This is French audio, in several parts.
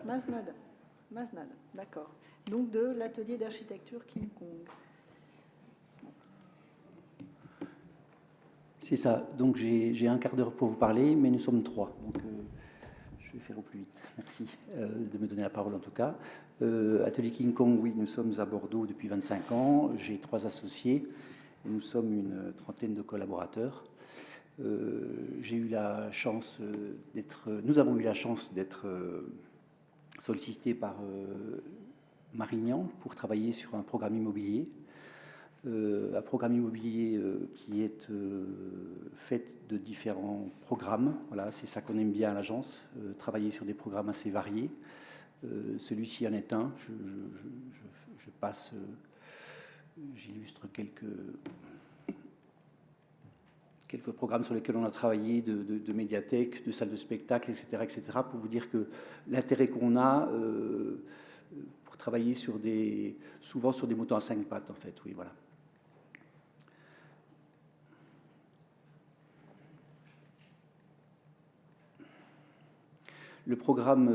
Masnada, d'accord. Donc de l'atelier d'architecture King Kong. C'est ça. Donc j'ai un quart d'heure pour vous parler, mais nous sommes 3. Donc je vais faire au plus vite. Merci de me donner la parole en tout cas. Atelier King Kong, oui, nous sommes à Bordeaux depuis 25 ans. J'ai 3 associés et nous sommes une trentaine de collaborateurs. J'ai eu la chance nous avons eu la chance d'être sollicités par Marignan pour travailler sur un programme immobilier. Un programme immobilier qui est fait de différents programmes. Voilà, c'est ça qu'on aime bien à l'agence, travailler sur des programmes assez variés. Celui-ci en est un. Je passe, j'illustre quelques programmes sur lesquels on a travaillé, de médiathèques, de salles de spectacle, etc., pour vous dire que l'intérêt qu'on a pour travailler souvent sur des moutons à 5 pattes, en fait, oui, voilà. Le programme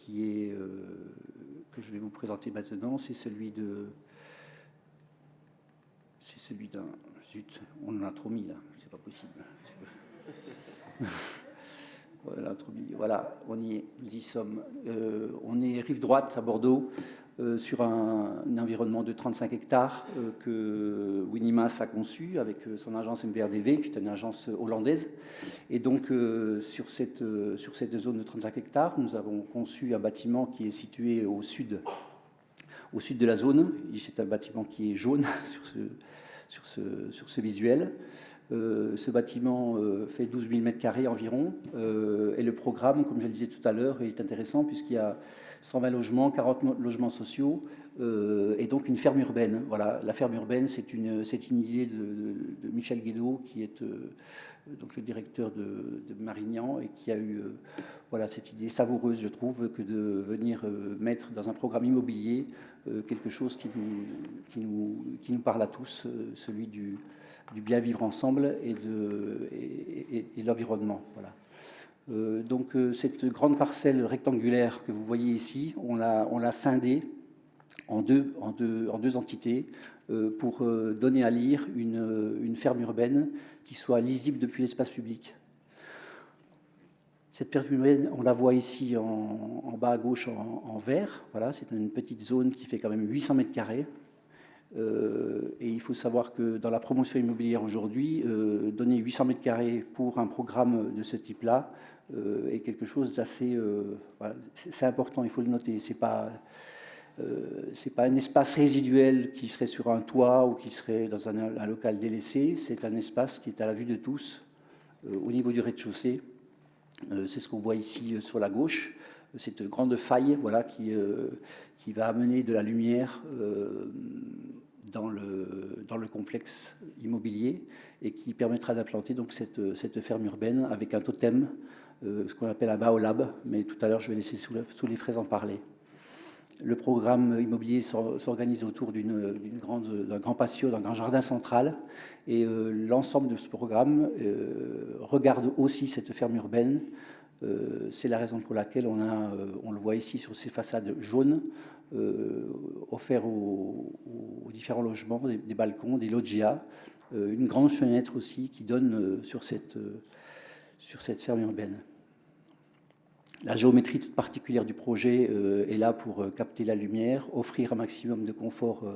que je vais vous présenter maintenant, c'est celui d'un... Zut, on en a trop mis là, c'est pas possible. Voilà, on y est, nous y sommes. On est rive droite à Bordeaux, sur un environnement de 35 hectares que Winimas a conçu avec son agence MVRDV, qui est une agence hollandaise. Et donc, sur cette zone de 35 hectares, nous avons conçu un bâtiment qui est situé au sud de la zone. C'est un bâtiment qui est jaune sur ce visuel. Ce bâtiment fait 12 000 m² environ. Et le programme, comme je le disais tout à l'heure, est intéressant puisqu'il y a 120 logements, 40 logements sociaux et donc une ferme urbaine. Voilà, la ferme urbaine, c'est une idée de Michel Guédot, qui est donc le directeur de Marignan et qui a eu voilà, cette idée savoureuse, je trouve, que de venir mettre dans un programme immobilier quelque chose qui nous parle à tous, celui du bien vivre ensemble et l'environnement. Voilà. Donc cette grande parcelle rectangulaire que vous voyez ici, on l'a scindée en deux entités pour donner à lire une ferme urbaine qui soit lisible depuis l'espace public. Cette ferme urbaine, on la voit ici en bas à gauche en vert. Voilà, c'est une petite zone qui fait quand même 800 m². Et il faut savoir que dans la promotion immobilière aujourd'hui, donner 800 m² pour un programme de ce type-là est quelque chose d'assez... voilà, c'est important, il faut le noter. C'est pas un espace résiduel qui serait sur un toit ou qui serait dans un local délaissé. C'est un espace qui est à la vue de tous au niveau du rez-de-chaussée. C'est ce qu'on voit ici sur la gauche. Cette grande faille, voilà, qui va amener de la lumière dans le complexe immobilier et qui permettra d'implanter donc cette ferme urbaine avec un totem, ce qu'on appelle un baolab, mais tout à l'heure je vais laisser sous les fraises en parler. Le programme immobilier s'organise autour d'un grand patio, d'un grand jardin central, et l'ensemble de ce programme regarde aussi cette ferme urbaine. C'est la raison pour laquelle on le voit ici sur ces façades jaunes, offerts aux différents logements, des balcons, des loggias, une grande fenêtre aussi qui donne sur cette ferme urbaine. La géométrie toute particulière du projet est là pour capter la lumière, offrir un maximum de confort,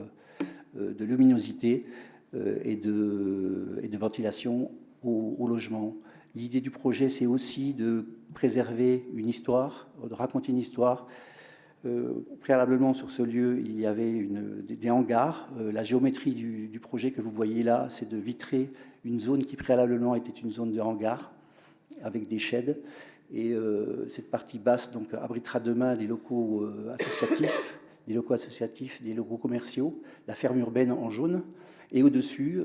de luminosité et de ventilation au logement. L'idée du projet, c'est aussi de préserver une histoire, de raconter une histoire. Préalablement, sur ce lieu, il y avait des hangars. La géométrie du projet que vous voyez là, c'est de vitrer une zone qui préalablement était une zone de hangar avec des sheds. Et cette partie basse donc, abritera demain des locaux associatifs, des locaux commerciaux, la ferme urbaine en jaune. Et au-dessus,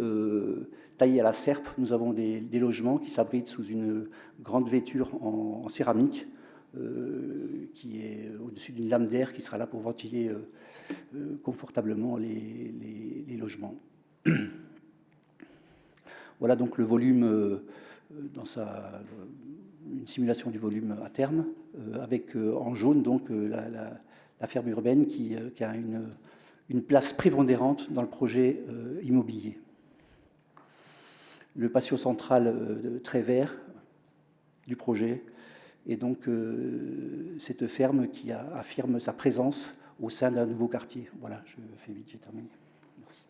taillé à la serpe, nous avons des logements qui s'abritent sous une grande vêture en céramique qui est au-dessus d'une lame d'air qui sera là pour ventiler confortablement les logements. Voilà donc le volume une simulation du volume à terme, avec en jaune donc la ferme urbaine qui a une place prépondérante dans le projet immobilier. Le patio central très vert du projet, et donc cette ferme qui affirme sa présence au sein d'un nouveau quartier. Voilà, je fais vite, j'ai terminé. Merci.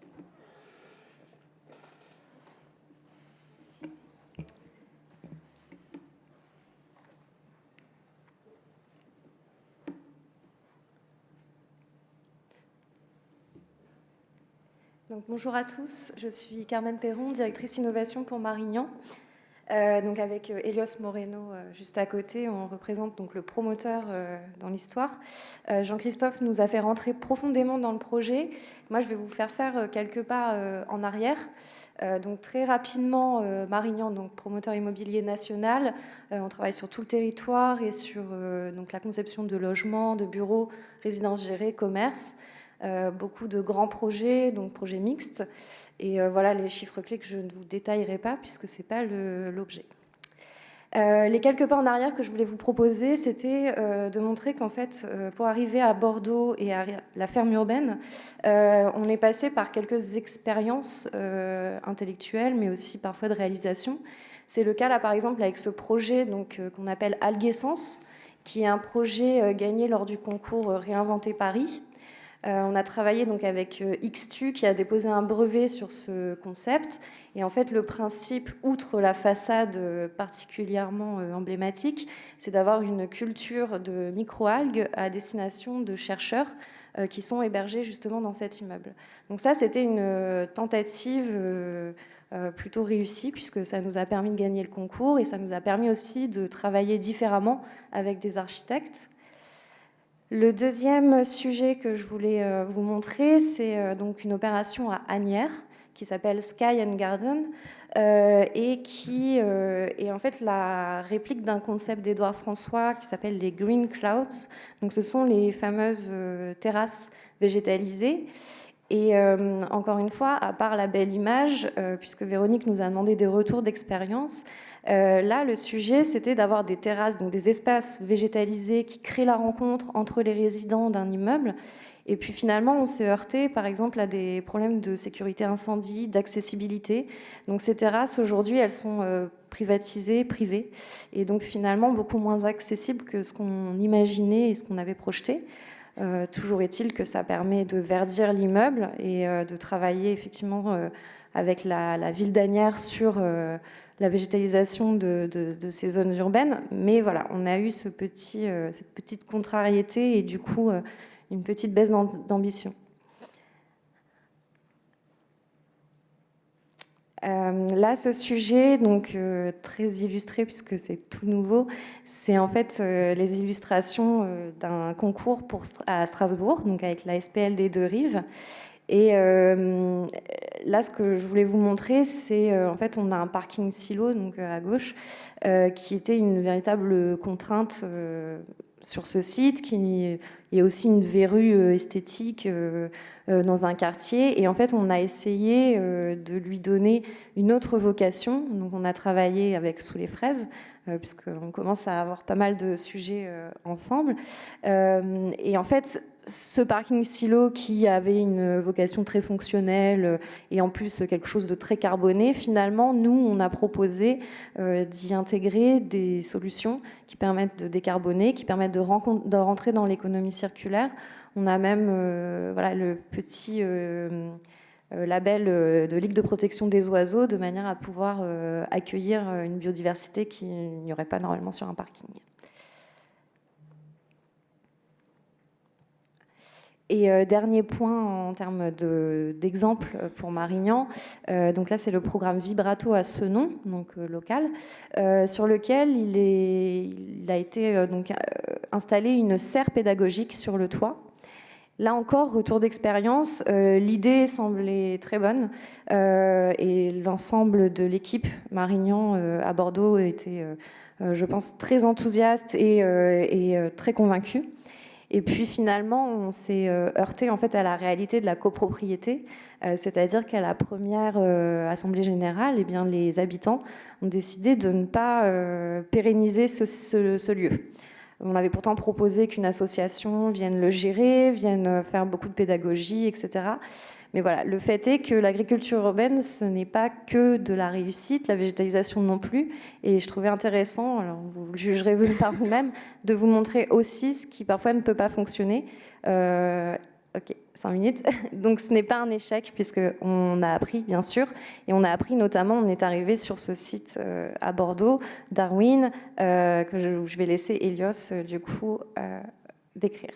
Donc, bonjour à tous, je suis Carmen Perron, directrice innovation pour Marignan. Donc avec Elios Moreno juste à côté, on représente donc le promoteur dans l'histoire. Jean-Christophe nous a fait rentrer profondément dans le projet. Moi, je vais vous faire quelques pas en arrière. Donc très rapidement, Marignan, donc promoteur immobilier national, on travaille sur tout le territoire et sur donc la conception de logements, de bureaux, résidences gérées, commerces. Beaucoup de grands projets, donc projets mixtes. Et voilà les chiffres clés que je ne vous détaillerai pas puisque ce n'est pas l'objet. Les quelques pas en arrière que je voulais vous proposer, c'était de montrer qu'en fait, pour arriver à Bordeaux et à la ferme urbaine, on est passé par quelques expériences intellectuelles, mais aussi parfois de réalisation. C'est le cas là, par exemple, avec ce projet qu'on appelle Alguessence, qui est un projet gagné lors du concours Réinventer Paris. On a travaillé donc avec XTU qui a déposé un brevet sur ce concept. Et en fait, le principe, outre la façade particulièrement emblématique, c'est d'avoir une culture de microalgues à destination de chercheurs qui sont hébergés justement dans cet immeuble. Donc ça, c'était une tentative plutôt réussie puisque ça nous a permis de gagner le concours et ça nous a permis aussi de travailler différemment avec des architectes. Le deuxième sujet que je voulais vous montrer, c'est donc une opération à Asnières qui s'appelle Sky and Garden et qui est en fait la réplique d'un concept d'Édouard François qui s'appelle les Green Clouds. Donc ce sont les fameuses terrasses végétalisées. Et encore une fois, à part la belle image, puisque Véronique nous a demandé des retours d'expérience, là, le sujet, c'était d'avoir des terrasses, donc des espaces végétalisés qui créent la rencontre entre les résidents d'un immeuble. Et puis finalement, on s'est heurté, par exemple, à des problèmes de sécurité incendie, d'accessibilité. Donc ces terrasses, aujourd'hui, elles sont privatisées, privées, et donc finalement beaucoup moins accessibles que ce qu'on imaginait et ce qu'on avait projeté. Toujours est-il que ça permet de verdir l'immeuble et de travailler effectivement avec la ville d'Asnières sur la végétalisation de ces zones urbaines. Mais voilà, on a eu cette petite contrariété et du coup une petite baisse d'ambition. Là, ce sujet, donc très illustré puisque c'est tout nouveau, c'est en fait les illustrations d'un concours à Strasbourg, donc avec la SPL des Deux Rives. Et là, ce que je voulais vous montrer, c'est en fait, on a un parking silo donc à gauche, qui était une véritable contrainte sur ce site. Il y a aussi une verrue esthétique dans un quartier. Et en fait, on a essayé de lui donner une autre vocation. Donc, on a travaillé avec Sous les fraises, puisqu'on commence à avoir pas mal de sujets ensemble. Et en fait, ce parking silo qui avait une vocation très fonctionnelle et en plus quelque chose de très carboné, finalement, nous, on a proposé d'y intégrer des solutions qui permettent de décarboner, qui permettent de rentrer dans l'économie circulaire. On a même le petit label de Ligue de protection des oiseaux de manière à pouvoir accueillir une biodiversité qu'il n'y aurait pas normalement sur un parking. Et dernier point en termes d'exemple pour Marignan, donc là c'est le programme Vibrato à Senon, donc local, sur lequel il a été installé une serre pédagogique sur le toit. Là encore, retour d'expérience, l'idée semblait très bonne et l'ensemble de l'équipe Marignan à Bordeaux était, je pense, très enthousiaste et très convaincu. Et puis finalement, on s'est heurté en fait à la réalité de la copropriété, c'est-à-dire qu'à la première assemblée générale, eh bien, les habitants ont décidé de ne pas pérenniser ce lieu. On avait pourtant proposé qu'une association vienne le gérer, vienne faire beaucoup de pédagogie, etc. Mais voilà, le fait est que l'agriculture urbaine, ce n'est pas que de la réussite, la végétalisation non plus. Et je trouvais intéressant, alors vous le jugerez par vous-même, de vous montrer aussi ce qui parfois ne peut pas fonctionner. Ok, 5 minutes. Donc ce n'est pas un échec, puisqu'on a appris, bien sûr. Et on a appris notamment, on est arrivé sur ce site à Bordeaux, Darwin, où je vais laisser Elios, du coup, décrire.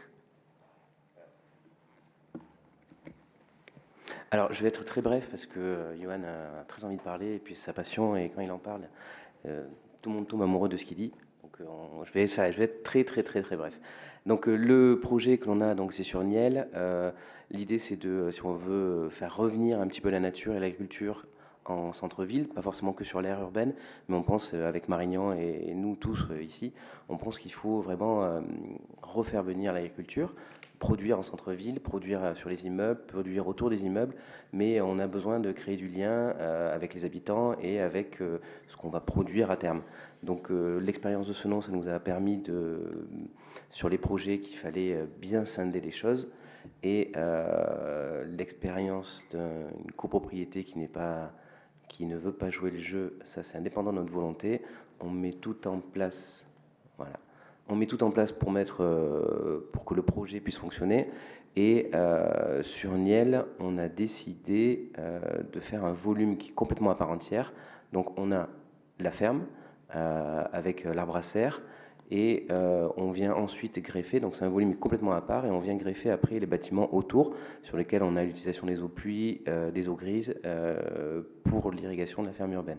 Alors, je vais être très bref parce que Johan a très envie de parler et puis c'est sa passion et quand il en parle, tout le monde tombe amoureux de ce qu'il dit. Donc, je vais être très bref. Donc, le projet que l'on a, donc, c'est sur Niel. L'idée, c'est de, si on veut faire revenir un petit peu la nature et l'agriculture en centre-ville, pas forcément que sur l'aire urbaine, mais on pense avec Marignan et nous tous ici, on pense qu'il faut vraiment refaire venir l'agriculture, produire en centre-ville, produire sur les immeubles, produire autour des immeubles, mais on a besoin de créer du lien avec les habitants et avec ce qu'on va produire à terme. Donc l'expérience de Senon, ça nous a permis sur les projets qu'il fallait bien scinder les choses, et l'expérience d'une copropriété qui ne veut pas jouer le jeu, ça c'est indépendant de notre volonté. On met tout en place, voilà. On met tout en place pour que le projet puisse fonctionner. Et sur Niel, on a décidé de faire un volume qui est complètement à part entière. Donc on a la ferme avec l'arbre à serre, et on vient ensuite greffer, donc c'est un volume complètement à part, et on vient greffer après les bâtiments autour, sur lesquels on a l'utilisation des eaux pluie, des eaux grises, pour l'irrigation de la ferme urbaine.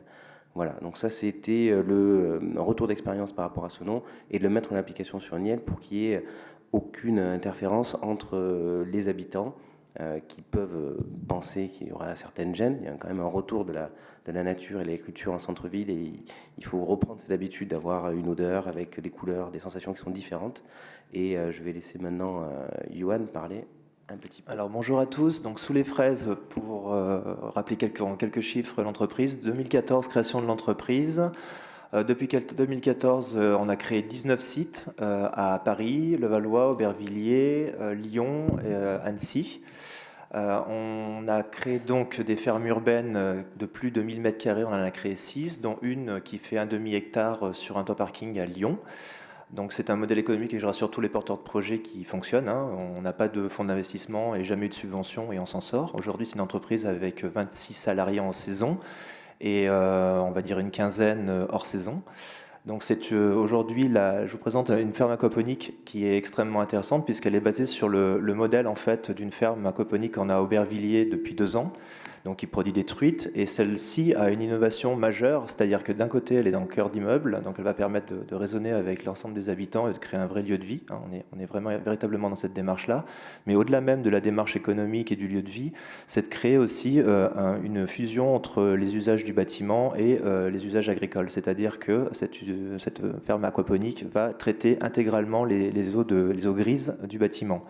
Voilà, donc ça c'était le retour d'expérience par rapport à Senon, et de le mettre en application sur Niel pour qu'il n'y ait aucune interférence entre les habitants qui peuvent penser qu'il y aura certaines gênes. Il y a quand même un retour de la nature et de l'agriculture en centre-ville, et il faut reprendre cette habitude d'avoir une odeur avec des couleurs, des sensations qui sont différentes. Et je vais laisser maintenant Johan parler un petit peu. Alors bonjour à tous, donc Sous les fraises, pour rappeler quelques chiffres, l'entreprise, 2014, création de l'entreprise. Depuis 2014, on a créé 19 sites à Paris, Levallois, Aubervilliers, Lyon et Annecy. On a créé donc des fermes urbaines de plus de 1000 m², on en a créé 6, dont une qui fait un demi-hectare sur un toit parking à Lyon. Donc c'est un modèle économique, et je rassure tous les porteurs de projets, qui fonctionne. On n'a pas de fonds d'investissement et jamais eu de subvention, et on s'en sort. Aujourd'hui, c'est une entreprise avec 26 salariés en saison et on va dire une quinzaine hors saison. Donc c'est aujourd'hui, je vous présente une ferme aquaponique qui est extrêmement intéressante, puisqu'elle est basée sur le modèle en fait d'une ferme aquaponique qu'on a à Aubervilliers depuis 2 ans, donc qui produit des truites, et celle-ci a une innovation majeure, c'est-à-dire que d'un côté elle est dans le cœur d'immeuble, donc elle va permettre de raisonner avec l'ensemble des habitants et de créer un vrai lieu de vie. On est vraiment véritablement dans cette démarche-là, mais au-delà même de la démarche économique et du lieu de vie, c'est de créer aussi une fusion entre les usages du bâtiment et les usages agricoles, c'est-à-dire que cette ferme aquaponique va traiter intégralement les eaux grises du bâtiment.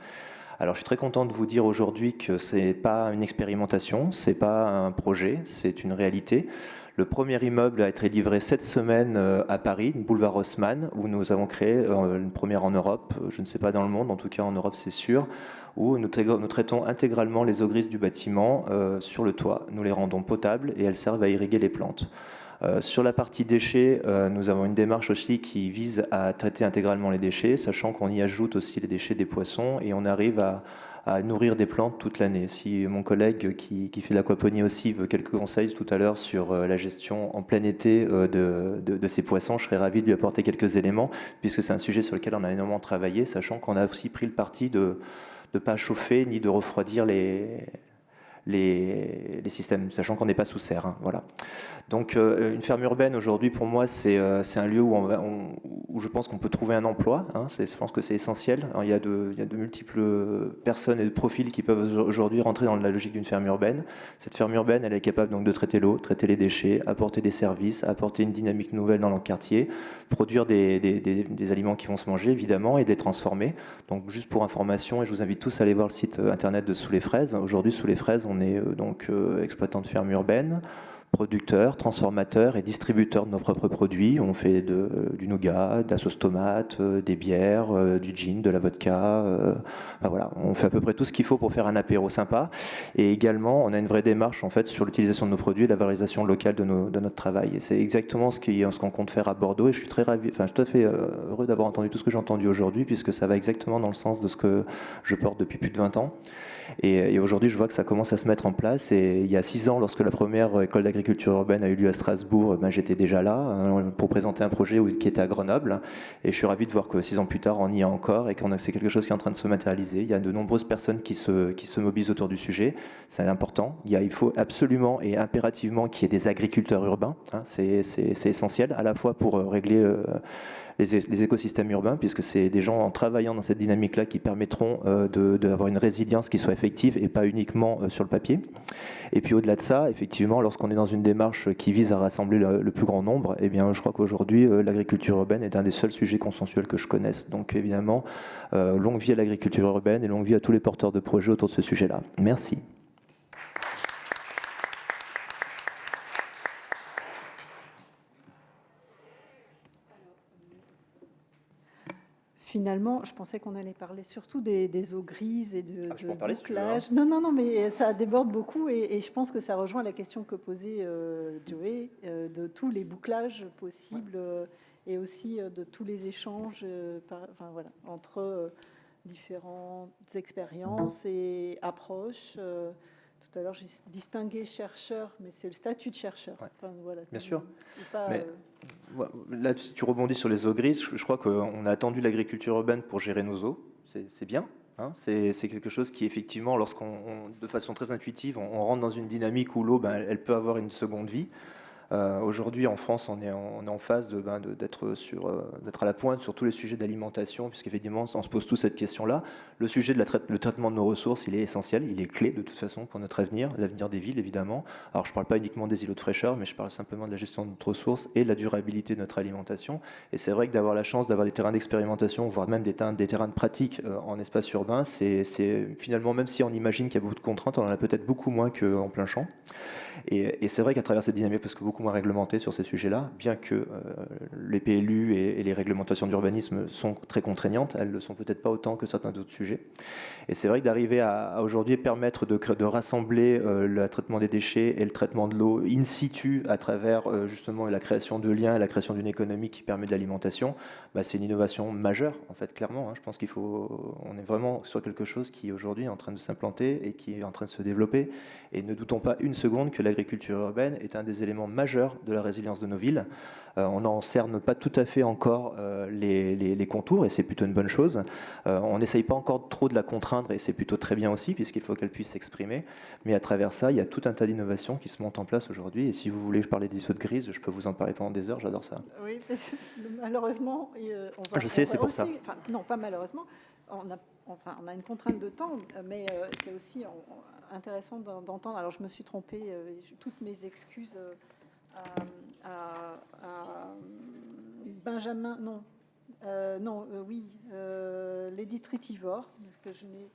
Alors je suis très content de vous dire aujourd'hui que ce n'est pas une expérimentation, ce n'est pas un projet, c'est une réalité. Le premier immeuble a été livré cette semaine à Paris, boulevard Haussmann, où nous avons créé une première en Europe, je ne sais pas dans le monde, en tout cas en Europe c'est sûr, où nous traitons intégralement les eaux grises du bâtiment sur le toit. Nous les rendons potables et elles servent à irriguer les plantes. Sur la partie déchets, nous avons une démarche aussi qui vise à traiter intégralement les déchets, sachant qu'on y ajoute aussi les déchets des poissons, et on arrive à nourrir des plantes toute l'année. Si mon collègue qui fait de l'aquaponie aussi veut quelques conseils tout à l'heure sur la gestion en plein été de ces poissons, je serais ravi de lui apporter quelques éléments, puisque c'est un sujet sur lequel on a énormément travaillé, sachant qu'on a aussi pris le parti de ne pas chauffer ni de refroidir les systèmes, sachant qu'on n'est pas sous serre. Hein, voilà. Donc une ferme urbaine aujourd'hui pour moi c'est un lieu où je pense qu'on peut trouver un emploi, hein, je pense que c'est essentiel. Alors, il y a de multiples personnes et de profils qui peuvent aujourd'hui rentrer dans la logique d'une ferme urbaine. Cette ferme urbaine elle est capable donc de traiter l'eau, traiter les déchets, apporter des services, apporter une dynamique nouvelle dans le quartier, produire des aliments qui vont se manger évidemment et les transformer. Donc juste pour information, et je vous invite tous à aller voir le site internet de Sous les Fraises. Aujourd'hui Sous les Fraises on est exploitant de ferme urbaine, producteurs, transformateurs et distributeurs de nos propres produits. On fait du nougat, de la sauce tomate, des bières, du gin, de la vodka. Voilà, on fait à peu près tout ce qu'il faut pour faire un apéro sympa. Et également, on a une vraie démarche en fait sur l'utilisation de nos produits et la valorisation locale de notre travail. Et c'est exactement ce qu'on compte faire à Bordeaux. Et je suis très ravi, je suis tout à fait heureux d'avoir entendu tout ce que j'ai entendu aujourd'hui, puisque ça va exactement dans le sens de ce que je porte depuis plus de 20 ans. Et aujourd'hui, je vois que ça commence à se mettre en place. Et il y a 6 ans, lorsque la première école d'agriculture urbaine a eu lieu à Strasbourg, j'étais déjà là pour présenter un projet qui était à Grenoble. Et je suis ravi de voir que 6 ans plus tard, on y est encore et que c'est quelque chose qui est en train de se matérialiser. Il y a de nombreuses personnes qui se mobilisent autour du sujet. C'est important. Il faut absolument et impérativement qu'il y ait des agriculteurs urbains. Hein. C'est essentiel, à la fois pour régler les écosystèmes urbains, puisque c'est des gens en travaillant dans cette dynamique-là qui permettront d'avoir une résilience qui soit effective et pas uniquement sur le papier. Et puis au-delà de ça, effectivement, lorsqu'on est dans une démarche qui vise à rassembler le plus grand nombre, eh bien, je crois qu'aujourd'hui, l'agriculture urbaine est un des seuls sujets consensuels que je connaisse. Donc évidemment, longue vie à l'agriculture urbaine et longue vie à tous les porteurs de projets autour de ce sujet-là. Merci. Finalement, je pensais qu'on allait parler surtout des eaux grises et de je peux en parler si tu veux, bouclage. Non, mais ça déborde beaucoup et je pense que ça rejoint la question que posait Joey de tous les bouclages possibles et aussi de tous les échanges entre différentes expériences et approches. Tout à l'heure, j'ai distingué chercheur, mais c'est le statut de chercheur. Ouais. Enfin, voilà. Bien sûr. Pas, mais là, si tu rebondis sur les eaux grises, je crois qu'on a attendu l'agriculture urbaine pour gérer nos eaux. C'est bien. Hein, c'est quelque chose qui, effectivement, de façon très intuitive, on rentre dans une dynamique où l'eau, elle peut avoir une seconde vie. Aujourd'hui, en France, on est en phase d'être à la pointe sur tous les sujets d'alimentation, puisqu'effectivement, on se pose tous cette question-là. Le sujet de le traitement de nos ressources, il est essentiel, il est clé de toute façon pour notre avenir, l'avenir des villes, évidemment. Alors, je ne parle pas uniquement des îlots de fraîcheur, mais je parle simplement de la gestion de notre ressource et de la durabilité de notre alimentation. Et c'est vrai que d'avoir la chance d'avoir des terrains d'expérimentation, voire même des terrains de pratique en espace urbain, c'est finalement, même si on imagine qu'il y a beaucoup de contraintes, on en a peut-être beaucoup moins qu'en plein champ. Et c'est vrai qu'à travers cette dynamique, parce que beaucoup moins réglementé sur ces sujets-là, bien que les PLU et les réglementations d'urbanisme sont très contraignantes, elles ne le sont peut-être pas autant que certains d'autres sujets. Et c'est vrai que d'arriver à aujourd'hui permettre de rassembler le traitement des déchets et le traitement de l'eau in situ à travers justement la création de liens et la création d'une économie qui permet de l'alimentation, c'est une innovation majeure, en fait, clairement. Hein. Je pense on est vraiment sur quelque chose qui aujourd'hui est en train de s'implanter et qui est en train de se développer. Et ne doutons pas une seconde que l'agriculture urbaine est un des éléments majeurs de la résilience de nos villes. On n'en cerne pas tout à fait encore les contours, et c'est plutôt une bonne chose. On n'essaye pas encore trop de la contraindre, et c'est plutôt très bien aussi, puisqu'il faut qu'elle puisse s'exprimer. Mais à travers ça, il y a tout un tas d'innovations qui se montent en place aujourd'hui. Et si vous voulez parler des issots de grise, je peux vous en parler pendant des heures, j'adore ça. Oui, malheureusement, on va... Je sais, c'est pour aussi, ça. Non, pas malheureusement. On a une contrainte de temps, mais c'est aussi intéressant d'entendre. Alors, je me suis trompée, toutes mes excuses à Benjamin, Lady Tritivore, parce que je n'ai...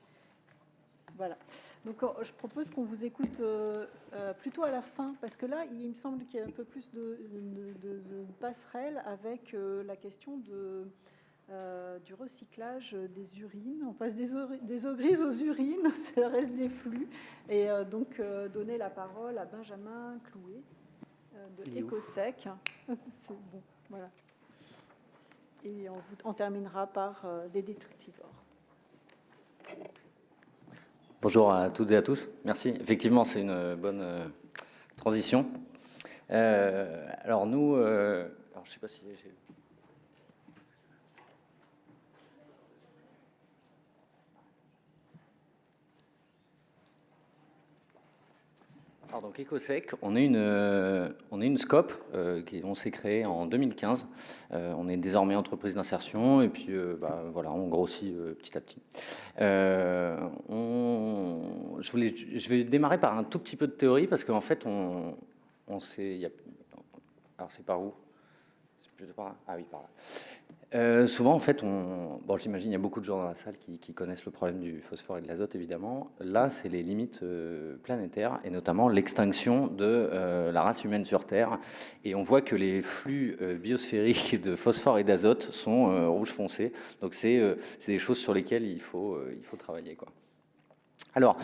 Voilà. Donc, je propose qu'on vous écoute plutôt à la fin, parce que là, il me semble qu'il y a un peu plus de passerelle avec la question du recyclage des urines. On passe des eaux grises aux urines, ça reste des flux. Et donc, donner la parole à Benjamin Clouet de Ecosec. C'est bon, voilà. Et on terminera par des détritivores. Bonjour à toutes et à tous. Merci. Effectivement, c'est une bonne transition. Alors nous, je ne sais pas si j'ai... donc EcoSec, on est une SCOP on s'est créé en 2015. On est désormais entreprise d'insertion et puis voilà, on grossit petit à petit. Je vais démarrer par un tout petit peu de théorie parce qu'en fait, on sait. Alors c'est par où? C'est plutôt par là. Ah oui, par là. Souvent, en fait, j'imagine il y a beaucoup de gens dans la salle qui connaissent le problème du phosphore et de l'azote, évidemment. Là, c'est les limites planétaires, et notamment l'extinction de la race humaine sur Terre. Et on voit que les flux biosphériques de phosphore et d'azote sont rouge foncé. Donc, c'est des choses sur lesquelles il faut travailler, quoi. Alors,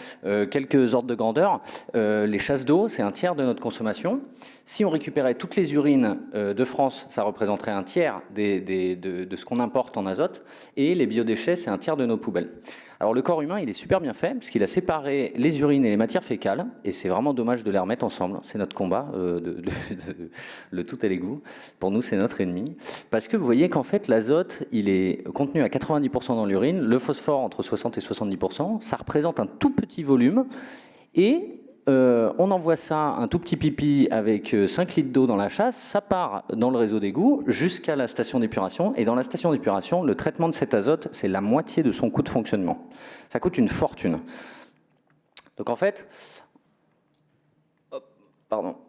quelques ordres de grandeur. Les chasses d'eau, c'est un tiers de notre consommation. Si on récupérait toutes les urines de France, ça représenterait un tiers de ce qu'on importe en azote. Et les biodéchets, c'est un tiers de nos poubelles. Alors, le corps humain, il est super bien fait, parce qu'il a séparé les urines et les matières fécales. Et c'est vraiment dommage de les remettre ensemble. C'est notre combat, le tout à l'égout. Pour nous, c'est notre ennemi. Parce que vous voyez qu'en fait, l'azote, il est contenu à 90% dans l'urine. Le phosphore, entre 60 et 70%. Ça représente un tout petit volume. Et on envoie ça, un tout petit pipi avec 5 litres d'eau dans la chasse, ça part dans le réseau d'égout jusqu'à la station d'épuration. Et dans la station d'épuration, le traitement de cet azote, c'est la moitié de son coût de fonctionnement. Ça coûte une fortune. Donc en fait,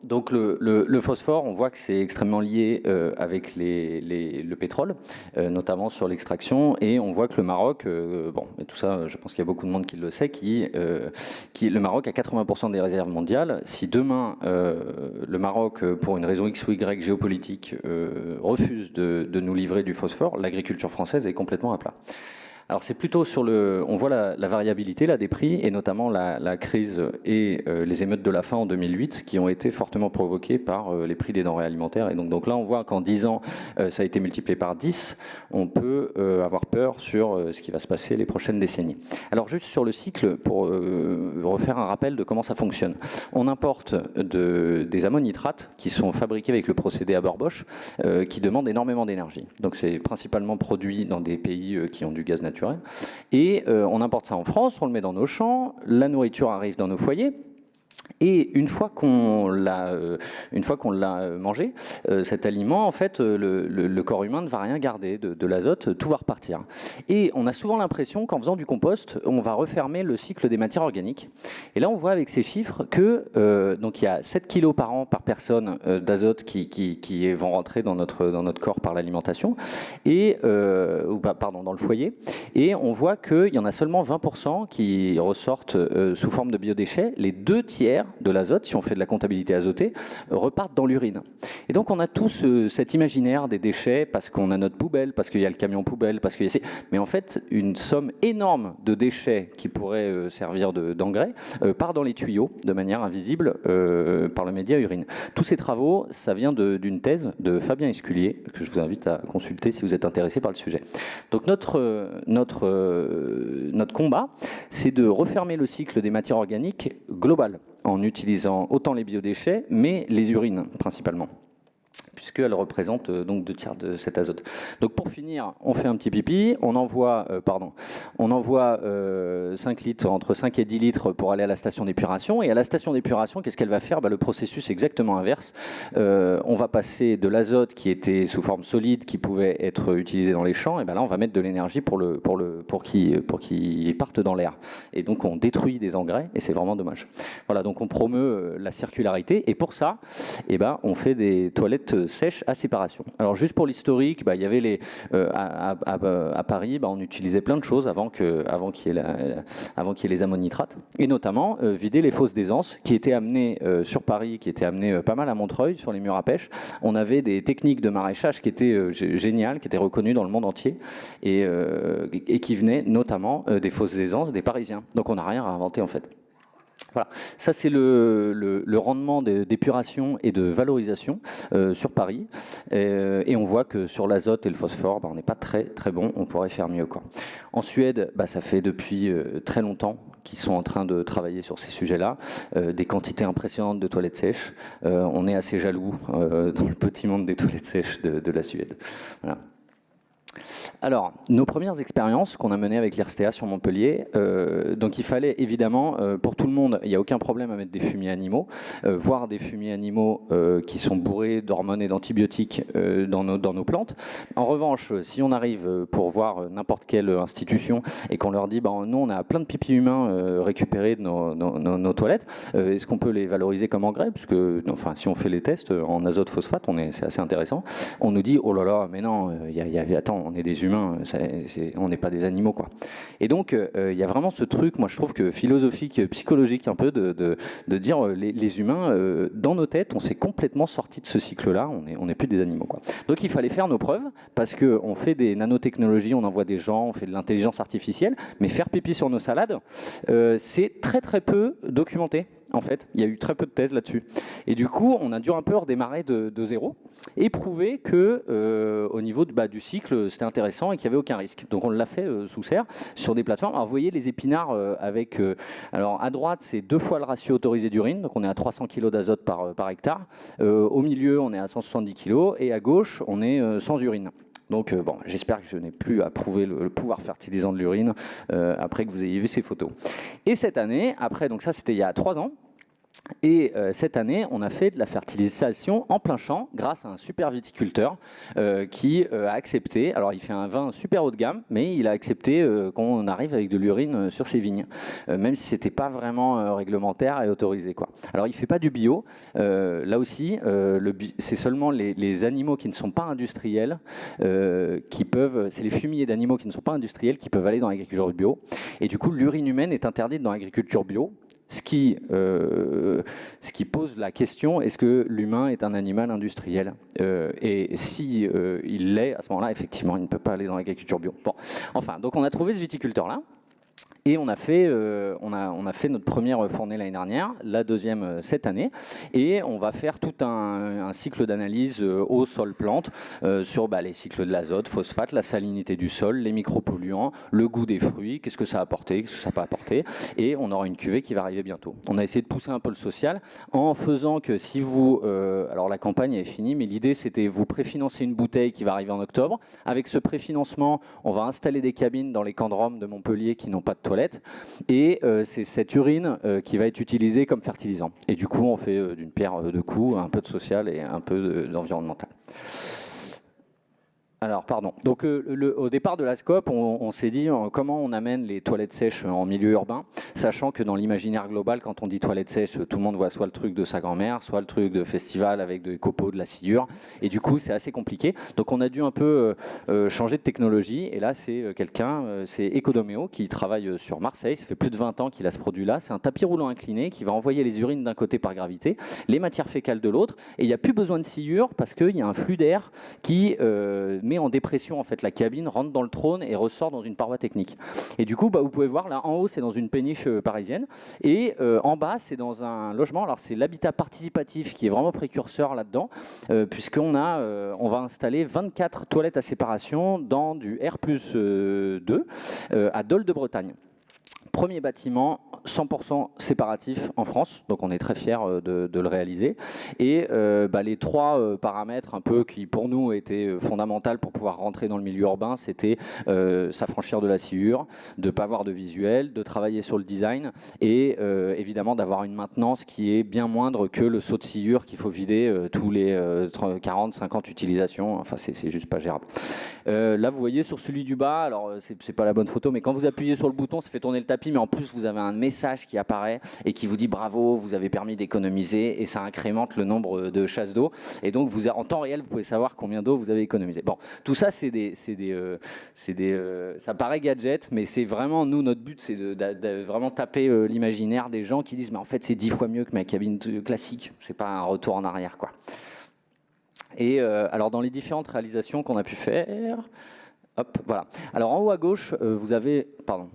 donc le phosphore, on voit que c'est extrêmement lié avec le pétrole, notamment sur l'extraction, et on voit que le Maroc, et tout ça, je pense qu'il y a beaucoup de monde qui le sait, le Maroc a 80% des réserves mondiales. Si demain le Maroc, pour une raison X ou Y géopolitique, refuse de nous livrer du phosphore, l'agriculture française est complètement à plat. Alors c'est plutôt sur on voit la variabilité là, des prix, et notamment la crise et les émeutes de la faim en 2008 qui ont été fortement provoquées par les prix des denrées alimentaires. Et donc là on voit qu'en 10 ans ça a été multiplié par 10. On peut avoir peur sur ce qui va se passer les prochaines décennies. Alors juste sur le cycle, pour refaire un rappel de comment ça fonctionne. On importe des ammonitrates qui sont fabriqués avec le procédé Haber-Bosch qui demandent énormément d'énergie. Donc c'est principalement produit dans des pays qui ont du gaz naturel. Et on importe ça en France, on le met dans nos champs, la nourriture arrive dans nos foyers. Et une fois qu'on l'a mangé, cet aliment, en fait, le corps humain ne va rien garder de l'azote, tout va repartir. Et on a souvent l'impression qu'en faisant du compost, on va refermer le cycle des matières organiques. Et là, on voit avec ces chiffres que donc il y a 7 kilos par an par personne d'azote qui vont rentrer dans notre corps par l'alimentation, dans le foyer. Et on voit qu'il y en a seulement 20% qui ressortent sous forme de biodéchets. Les 2 tiers de l'azote, si on fait de la comptabilité azotée, repartent dans l'urine. Et donc on a tous cet imaginaire des déchets parce qu'on a notre poubelle, parce qu'il y a le camion poubelle, mais en fait une somme énorme de déchets qui pourraient servir d'engrais part dans les tuyaux de manière invisible par le média urine. Tous ces travaux, ça vient d'une thèse de Fabien Esculier que je vous invite à consulter si vous êtes intéressé par le sujet. Donc notre combat, c'est de refermer le cycle des matières organiques global, en utilisant autant les biodéchets, mais les urines principalement, puisqu'elles représentent donc 2 tiers de cet azote. Donc pour finir, on fait un petit pipi, on envoie 5 litres, entre 5 et 10 litres pour aller à la station d'épuration, et à la station d'épuration, qu'est-ce qu'elle va faire ? Le processus est exactement inverse. On va passer de l'azote qui était sous forme solide, qui pouvait être utilisé dans les champs, et là on va mettre de l'énergie pour qu'il parte dans l'air. Et donc on détruit des engrais, et c'est vraiment dommage. Voilà, donc on promeut la circularité, et pour ça, on fait des toilettes sèches à séparation. Alors juste pour l'historique, il y avait à Paris, on utilisait plein de choses avant qu'il y ait les ammonitrates, et notamment vider les fosses d'aisance qui étaient amenées sur Paris, qui étaient amenées pas mal à Montreuil sur les murs à pêche. On avait des techniques de maraîchage qui étaient géniales, qui étaient reconnues dans le monde entier, et qui venaient notamment des fosses d'aisance des Parisiens. Donc on n'a rien à inventer en fait. Voilà, ça c'est le rendement d'épuration et de valorisation sur Paris, et on voit que sur l'azote et le phosphore, on n'est pas très très bon, on pourrait faire mieux, quoi. En Suède, ça fait depuis très longtemps qu'ils sont en train de travailler sur ces sujets-là, des quantités impressionnantes de toilettes sèches. On est assez jaloux dans le petit monde des toilettes sèches de la Suède. Voilà. Alors, nos premières expériences qu'on a menées avec l'IRSTEA sur Montpellier, donc il fallait évidemment, pour tout le monde, il n'y a aucun problème à mettre des fumiers animaux, voire des fumiers animaux qui sont bourrés d'hormones et d'antibiotiques dans nos plantes. En revanche, si on arrive pour voir n'importe quelle institution et qu'on leur dit, nous on a plein de pipi humains récupérés de nos toilettes, est-ce qu'on peut les valoriser comme engrais? Parce que, enfin, si on fait les tests en azote phosphate, c'est assez intéressant. On nous dit, oh là là, mais non, attends, on est des humains, on n'est pas des animaux, quoi. Et donc, il y a vraiment ce truc, moi je trouve que philosophique, psychologique un peu, de dire les humains, dans nos têtes, on s'est complètement sorti de ce cycle-là, on n'est plus des animaux, quoi. Donc il fallait faire nos preuves, parce qu'on fait des nanotechnologies, on envoie des gens, on fait de l'intelligence artificielle, mais faire pipi sur nos salades, c'est très très peu documenté. En fait, il y a eu très peu de thèses là-dessus. Et du coup, on a dû un peu redémarrer de zéro et prouver que au niveau du cycle, c'était intéressant et qu'il n'y avait aucun risque. Donc on l'a fait sous serre sur des plateformes. Alors vous voyez les épinards avec... alors à droite, c'est 2 fois le ratio autorisé d'urine, donc on est à 300 kg d'azote par hectare. Au milieu, on est à 170 kg et à gauche, on est sans urine. Donc j'espère que je n'ai plus à prouver le pouvoir fertilisant de l'urine après que vous ayez vu ces photos. Et cette année, après, donc ça c'était il y a 3 ans, et cette année, on a fait de la fertilisation en plein champ grâce à un super viticulteur qui a accepté, alors il fait un vin super haut de gamme, mais il a accepté qu'on arrive avec de l'urine sur ses vignes, même si c'était pas vraiment réglementaire et autorisé, quoi. Alors il fait pas du bio, là aussi, c'est seulement les animaux qui ne sont pas industriels qui peuvent, c'est les fumiers d'animaux qui ne sont pas industriels qui peuvent aller dans l'agriculture bio, et du coup l'urine humaine est interdite dans l'agriculture bio. Ce qui pose la question, est-ce que l'humain est un animal industriel? Et si il l'est, à ce moment-là, effectivement, il ne peut pas aller dans l'agriculture bio. Bon, enfin, donc on a trouvé ce viticulteur-là. Et on a fait notre première fournée l'année dernière, la deuxième cette année, et on va faire tout un cycle d'analyse au sol plante sur les cycles de l'azote, phosphate, la salinité du sol, les micropolluants, le goût des fruits, qu'est-ce que ça a apporté, qu'est-ce que ça n'a pas apporté, et on aura une cuvée qui va arriver bientôt. On a essayé de pousser un peu le social en faisant que si vous... alors la campagne est finie, mais l'idée c'était vous préfinancer une bouteille qui va arriver en octobre. Avec ce préfinancement, on va installer des cabines dans les camps de Rome de Montpellier qui n'ont pas de toilettes, et c'est cette urine qui va être utilisée comme fertilisant. Et du coup, on fait d'une pierre deux coups, un peu de social et un peu d'environnemental. Alors, pardon. Donc, au départ de la SCOP, on s'est dit comment on amène les toilettes sèches en milieu urbain, sachant que dans l'imaginaire global, quand on dit toilettes sèches, tout le monde voit soit le truc de sa grand-mère, soit le truc de festival avec des copeaux, de la sciure, et du coup, c'est assez compliqué. Donc, on a dû un peu changer de technologie, et là, c'est c'est Ecodomeo, qui travaille sur Marseille. Ça fait plus de 20 ans qu'il a ce produit-là. C'est un tapis roulant incliné qui va envoyer les urines d'un côté par gravité, les matières fécales de l'autre, et il n'y a plus besoin de sciure parce qu'il y a un flux d'air qui met en dépression en fait la cabine, rentre dans le trône et ressort dans une paroi technique. Et du coup, vous pouvez voir là en haut, c'est dans une péniche parisienne, et en bas, c'est dans un logement. Alors c'est l'habitat participatif qui est vraiment précurseur là-dedans, puisqu'on on va installer 24 toilettes à séparation dans du R+2 à Dole de Bretagne. Premier bâtiment 100% séparatif en France, donc on est très fiers de le réaliser. Et les 3 paramètres un peu qui pour nous étaient fondamentaux pour pouvoir rentrer dans le milieu urbain, c'était s'affranchir de la sciure, de ne pas avoir de visuel, de travailler sur le design et évidemment d'avoir une maintenance qui est bien moindre que le seau de sciure qu'il faut vider tous les 40-50 utilisations. Enfin, c'est juste pas gérable. Là, vous voyez sur celui du bas, alors c'est pas la bonne photo, mais quand vous appuyez sur le bouton, ça fait tourner le tapis, mais en plus vous avez un message qui apparaît et qui vous dit bravo, vous avez permis d'économiser, et ça incrémente le nombre de chasses d'eau, et donc en temps réel vous pouvez savoir combien d'eau vous avez économisé. Bon, tout ça ça paraît gadget, mais c'est vraiment notre but, c'est de vraiment taper l'imaginaire des gens qui disent mais en fait c'est 10 fois mieux que ma cabine classique, c'est pas un retour en arrière, quoi. Et alors dans les différentes réalisations qu'on a pu faire, hop, voilà. Alors en haut à gauche, vous avez, pardon.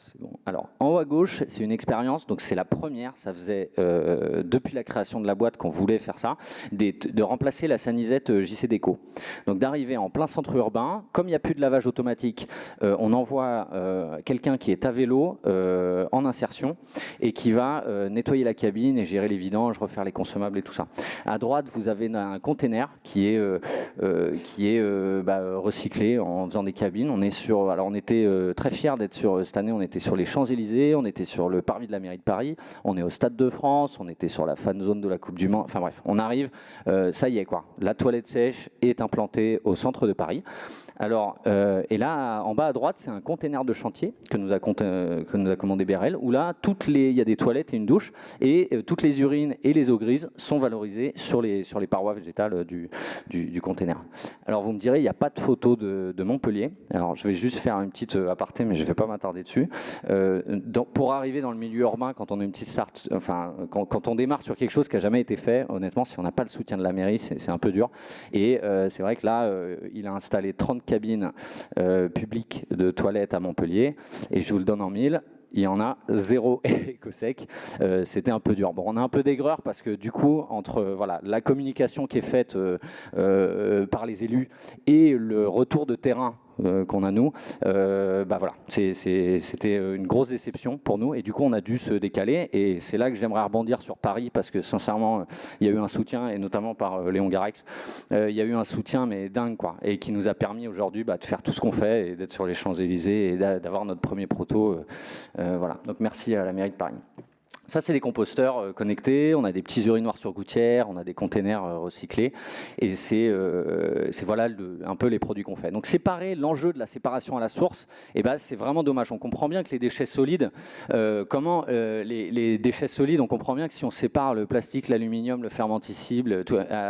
C'est bon. Alors, en haut à gauche, c'est une expérience, donc c'est la première, ça faisait depuis la création de la boîte qu'on voulait faire ça, de remplacer la Sanisette JC Déco. Donc d'arriver en plein centre urbain, comme il n'y a plus de lavage automatique, on envoie quelqu'un qui est à vélo en insertion et qui va nettoyer la cabine et gérer les vidanges, refaire les consommables et tout ça. À droite, vous avez un container qui est recyclé en faisant des cabines. On était très fiers d'être cette année, on était sur les Champs-Élysées, on était sur le parvis de la mairie de Paris, on est au Stade de France, on était sur la fan zone de la Coupe du Monde. Enfin bref, on arrive, ça y est quoi. La toilette sèche est implantée au centre de Paris. Alors, et là, en bas à droite, c'est un container de chantier que nous a commandé BRL, où là, il y a des toilettes et une douche, et toutes les urines et les eaux grises sont valorisées sur les parois végétales du container. Alors, vous me direz, il n'y a pas de photo de Montpellier. Alors, je vais juste faire une petite aparté, mais je ne vais pas m'attarder dessus. Pour arriver dans le milieu urbain, quand on a une petite start, enfin, quand on démarre sur quelque chose qui n'a jamais été fait, honnêtement, si on n'a pas le soutien de la mairie, c'est un peu dur. Et c'est vrai que là, il a installé 30 cabines publiques de toilettes à Montpellier, et je vous le donne en mille. Il y en a 0 éco-sec. C'était un peu dur. Bon, on a un peu d'aigreur parce que du coup, entre la communication qui est faite par les élus et le retour de terrain qu'on a nous, c'était une grosse déception pour nous, et du coup on a dû se décaler, et c'est là que j'aimerais rebondir sur Paris, parce que sincèrement il y a eu un soutien, et notamment par Léon Garex, il y a eu un soutien mais dingue quoi, et qui nous a permis aujourd'hui de faire tout ce qu'on fait et d'être sur les Champs-Élysées et d'avoir notre premier proto. Voilà, donc merci à la mairie de Paris. Ça, c'est des composteurs connectés, on a des petits urinoirs sur gouttière, on a des containers recyclés, et c'est voilà un peu les produits qu'on fait. Donc séparer, l'enjeu de la séparation à la source, c'est vraiment dommage. On comprend bien que les déchets solides, les déchets solides, on comprend bien que si on sépare le plastique, l'aluminium, le fermenticible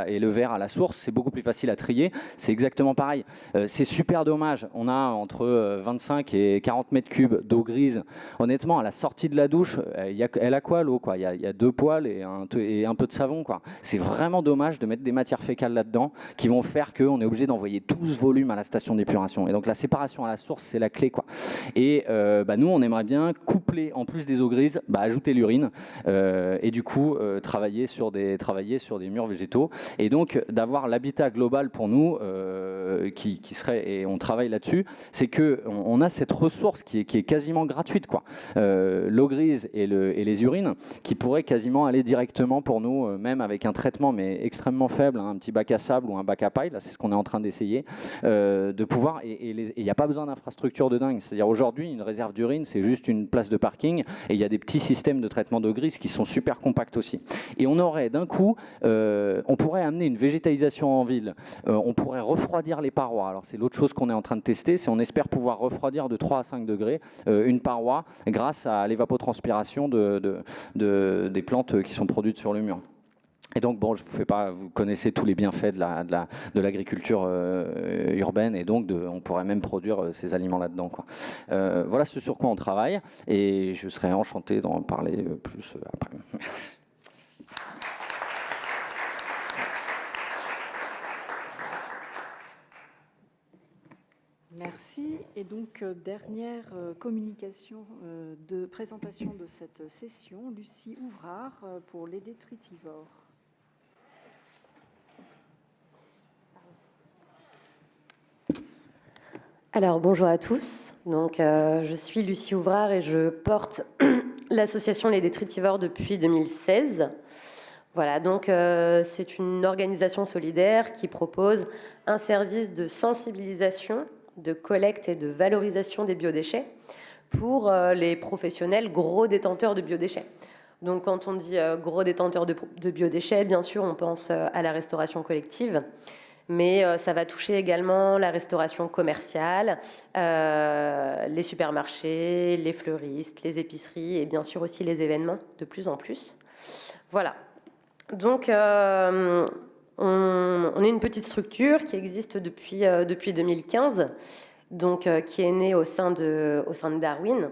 et le verre à la source, c'est beaucoup plus facile à trier. C'est exactement pareil. C'est super dommage. On a entre 25 et 40 mètres cubes d'eau grise. Honnêtement, à la sortie de la douche, elle a quoi l'eau quoi, il y a 2 poils et un peu de savon quoi. C'est vraiment dommage de mettre des matières fécales là-dedans qui vont faire qu'on est obligé d'envoyer tout ce volume à la station d'épuration. Et donc la séparation à la source, c'est la clé quoi. Et nous, on aimerait bien coupler, en plus des eaux grises, ajouter l'urine et du coup travailler sur des murs végétaux, et donc d'avoir l'habitat global pour nous qui serait, et on travaille là-dessus, c'est que on a cette ressource qui est quasiment gratuite quoi. L'eau grise et les urines qui pourraient quasiment aller directement pour nous, même avec un traitement mais extrêmement faible, un petit bac à sable ou un bac à paille, là c'est ce qu'on est en train d'essayer, de pouvoir, et il n'y a pas besoin d'infrastructure de dingue, c'est-à-dire aujourd'hui une réserve d'urine c'est juste une place de parking, et il y a des petits systèmes de traitement d'eau grise qui sont super compacts aussi. Et on aurait d'un coup, on pourrait amener une végétalisation en ville, on pourrait refroidir les parois, alors c'est l'autre chose qu'on est en train de tester, c'est on espère pouvoir refroidir de 3 à 5 degrés une paroi grâce à l'évapotranspiration des plantes qui sont produites sur le mur. Et donc, bon, je vous fais pas, vous connaissez tous les bienfaits de l'agriculture urbaine, et donc on pourrait même produire ces aliments là-dedans, quoi. Voilà ce sur quoi on travaille, et je serais enchanté d'en parler plus après. Merci. Et donc, dernière communication de présentation de cette session, Lucie Ouvrard pour les détritivores. Alors, bonjour à tous. Donc, je suis Lucie Ouvrard et je porte l'association Les Détritivores depuis 2016. Voilà, donc c'est une organisation solidaire qui propose un service de sensibilisation, de collecte et de valorisation des biodéchets pour les professionnels gros détenteurs de biodéchets. Donc quand on dit gros détenteurs de biodéchets, bien sûr, on pense à la restauration collective, mais ça va toucher également la restauration commerciale, les supermarchés, les fleuristes, les épiceries et bien sûr aussi les événements de plus en plus. Voilà. Donc, on est une petite structure qui existe depuis 2015, donc, qui est née au sein de Darwin.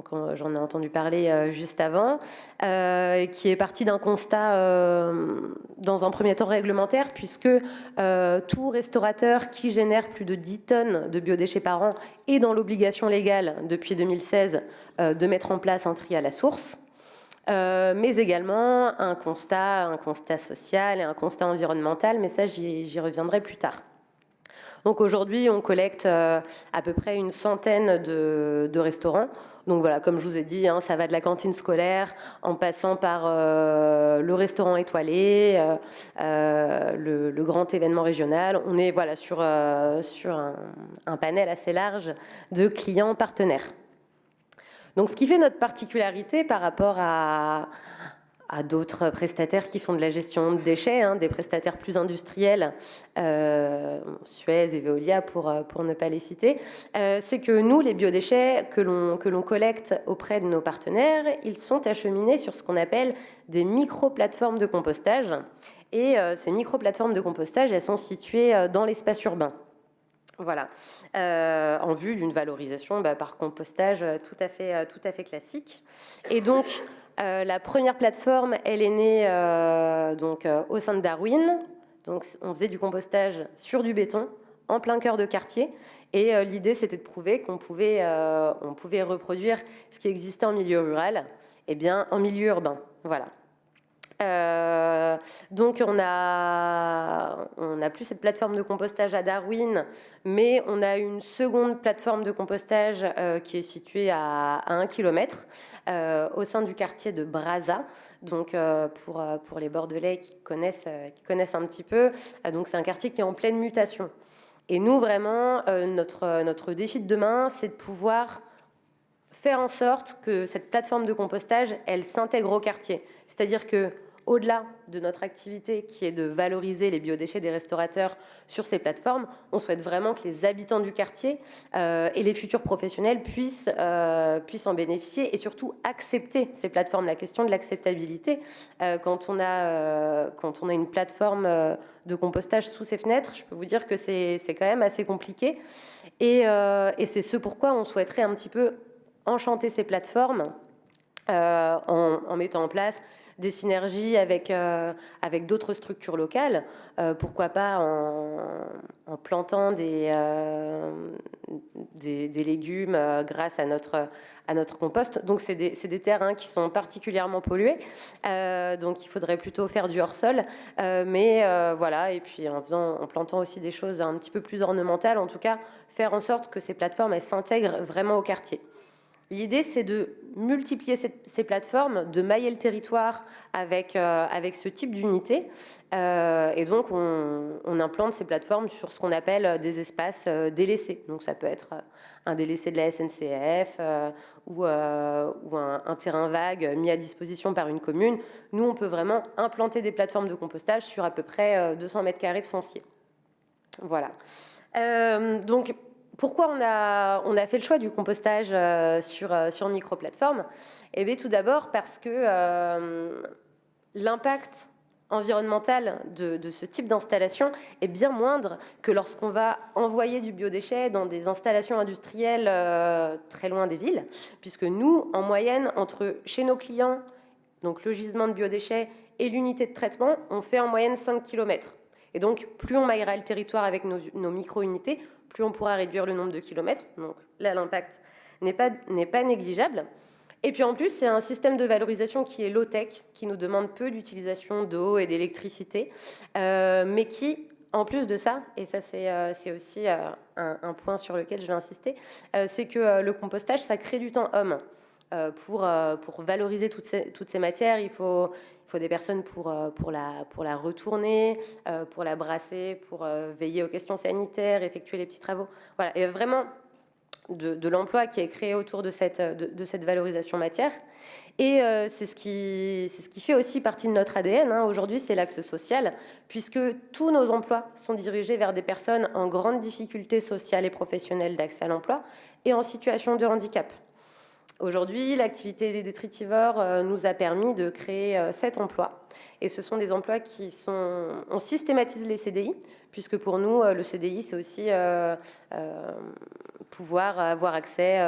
donc j'en ai entendu parler juste avant, qui est parti d'un constat dans un premier temps réglementaire, puisque tout restaurateur qui génère plus de 10 tonnes de biodéchets par an est dans l'obligation légale depuis 2016 de mettre en place un tri à la source. Mais également un constat social et un constat environnemental, mais ça j'y reviendrai plus tard. Donc aujourd'hui on collecte à peu près une centaine de restaurants. Donc voilà, comme je vous ai dit, hein, ça va de la cantine scolaire en passant par le restaurant étoilé, le grand événement régional. On est voilà, sur un panel assez large de clients partenaires. Donc, ce qui fait notre particularité par rapport à d'autres prestataires qui font de la gestion de déchets, hein, des prestataires plus industriels, Suez et Veolia pour ne pas les citer, c'est que nous, les biodéchets que l'on collecte auprès de nos partenaires, ils sont acheminés sur ce qu'on appelle des micro-plateformes de compostage. Et ces micro-plateformes de compostage, elles sont situées dans l'espace urbain. Voilà, en vue d'une valorisation par compostage tout à fait classique. Et donc, la première plateforme, elle est née au sein de Darwin. Donc, on faisait du compostage sur du béton, en plein cœur de quartier. Et l'idée, c'était de prouver qu'on pouvait reproduire ce qui existait en milieu rural, en milieu urbain. Voilà. Donc on a plus cette plateforme de compostage à Darwin, mais on a une seconde plateforme de compostage qui est située à 1 km au sein du quartier de Brazza. Donc pour les Bordelais qui connaissent un petit peu, donc c'est un quartier qui est en pleine mutation. Et nous vraiment notre défi de demain, c'est de pouvoir faire en sorte que cette plateforme de compostage, elle s'intègre au quartier. C'est-à-dire que au-delà de notre activité qui est de valoriser les biodéchets des restaurateurs sur ces plateformes, on souhaite vraiment que les habitants du quartier et les futurs professionnels puissent en bénéficier et surtout accepter ces plateformes. La question de l'acceptabilité, quand on a une plateforme de compostage sous ses fenêtres, je peux vous dire que c'est quand même assez compliqué. Et c'est ce pourquoi on souhaiterait un petit peu enchanter ces plateformes en mettant en place des synergies avec d'autres structures locales, pourquoi pas en plantant des légumes grâce à notre compost. Donc c'est des terrains qui sont particulièrement pollués, donc il faudrait plutôt faire du hors-sol, mais voilà, et puis en plantant aussi des choses un petit peu plus ornementales, en tout cas faire en sorte que ces plateformes elles s'intègrent vraiment au quartier. L'idée, c'est de multiplier ces plateformes, de mailler le territoire avec ce type d'unité. Et donc, on implante ces plateformes sur ce qu'on appelle des espaces délaissés. Donc, ça peut être un délaissé de la SNCF ou un terrain vague mis à disposition par une commune. Nous, on peut vraiment implanter des plateformes de compostage sur à peu près 200 mètres carrés de foncier. Voilà. Donc, pourquoi on a fait le choix du compostage sur micro-plateforme ? Eh bien, tout d'abord parce que l'impact environnemental de ce type d'installation est bien moindre que lorsqu'on va envoyer du biodéchet dans des installations industrielles très loin des villes, puisque nous, en moyenne, entre chez nos clients, donc le gisement de biodéchets et l'unité de traitement, on fait en moyenne 5 km. Et donc, plus on maillera le territoire avec nos micro-unités, plus on pourra réduire le nombre de kilomètres. Donc là, l'impact n'est pas négligeable. Et puis en plus, c'est un système de valorisation qui est low-tech, qui nous demande peu d'utilisation d'eau et d'électricité, mais qui, en plus de ça, et ça c'est aussi un point sur lequel je vais insister, c'est que le compostage, ça crée du temps homme. Pour valoriser toutes ces matières, il faut des personnes pour la retourner, pour la brasser, pour veiller aux questions sanitaires, effectuer les petits travaux. Voilà, et vraiment de l'emploi qui est créé autour de cette valorisation matière. Et c'est ce qui fait aussi partie de notre ADN. Hein. Aujourd'hui, c'est l'axe social, puisque tous nos emplois sont dirigés vers des personnes en grande difficulté sociale et professionnelle d'accès à l'emploi et en situation de handicap. Aujourd'hui, l'activité Les Détritivores nous a permis de créer 7 emplois. Et ce sont des emplois qui sont... On systématise les CDI, puisque pour nous, le CDI, c'est aussi pouvoir avoir accès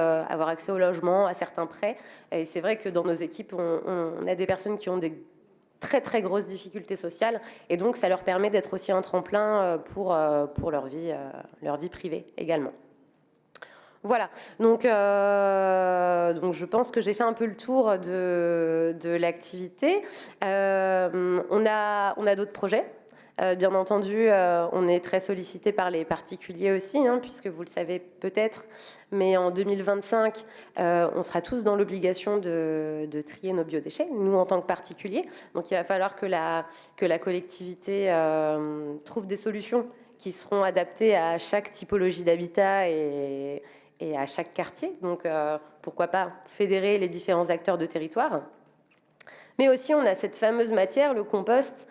au logement, à certains prêts. Et c'est vrai que dans nos équipes, on a des personnes qui ont des très très grosses difficultés sociales, et donc ça leur permet d'être aussi un tremplin pour leur vie privée également. Voilà, donc je pense que j'ai fait un peu le tour de l'activité. On a d'autres projets. Bien entendu, on est très sollicité par les particuliers aussi, puisque vous le savez peut-être, mais en 2025, on sera tous dans l'obligation de trier nos biodéchets, nous en tant que particuliers. Donc il va falloir que la collectivité trouve des solutions qui seront adaptées à chaque typologie d'habitat et à chaque quartier. Donc pourquoi pas fédérer les différents acteurs de territoire. Mais aussi, on a cette fameuse matière, le compost,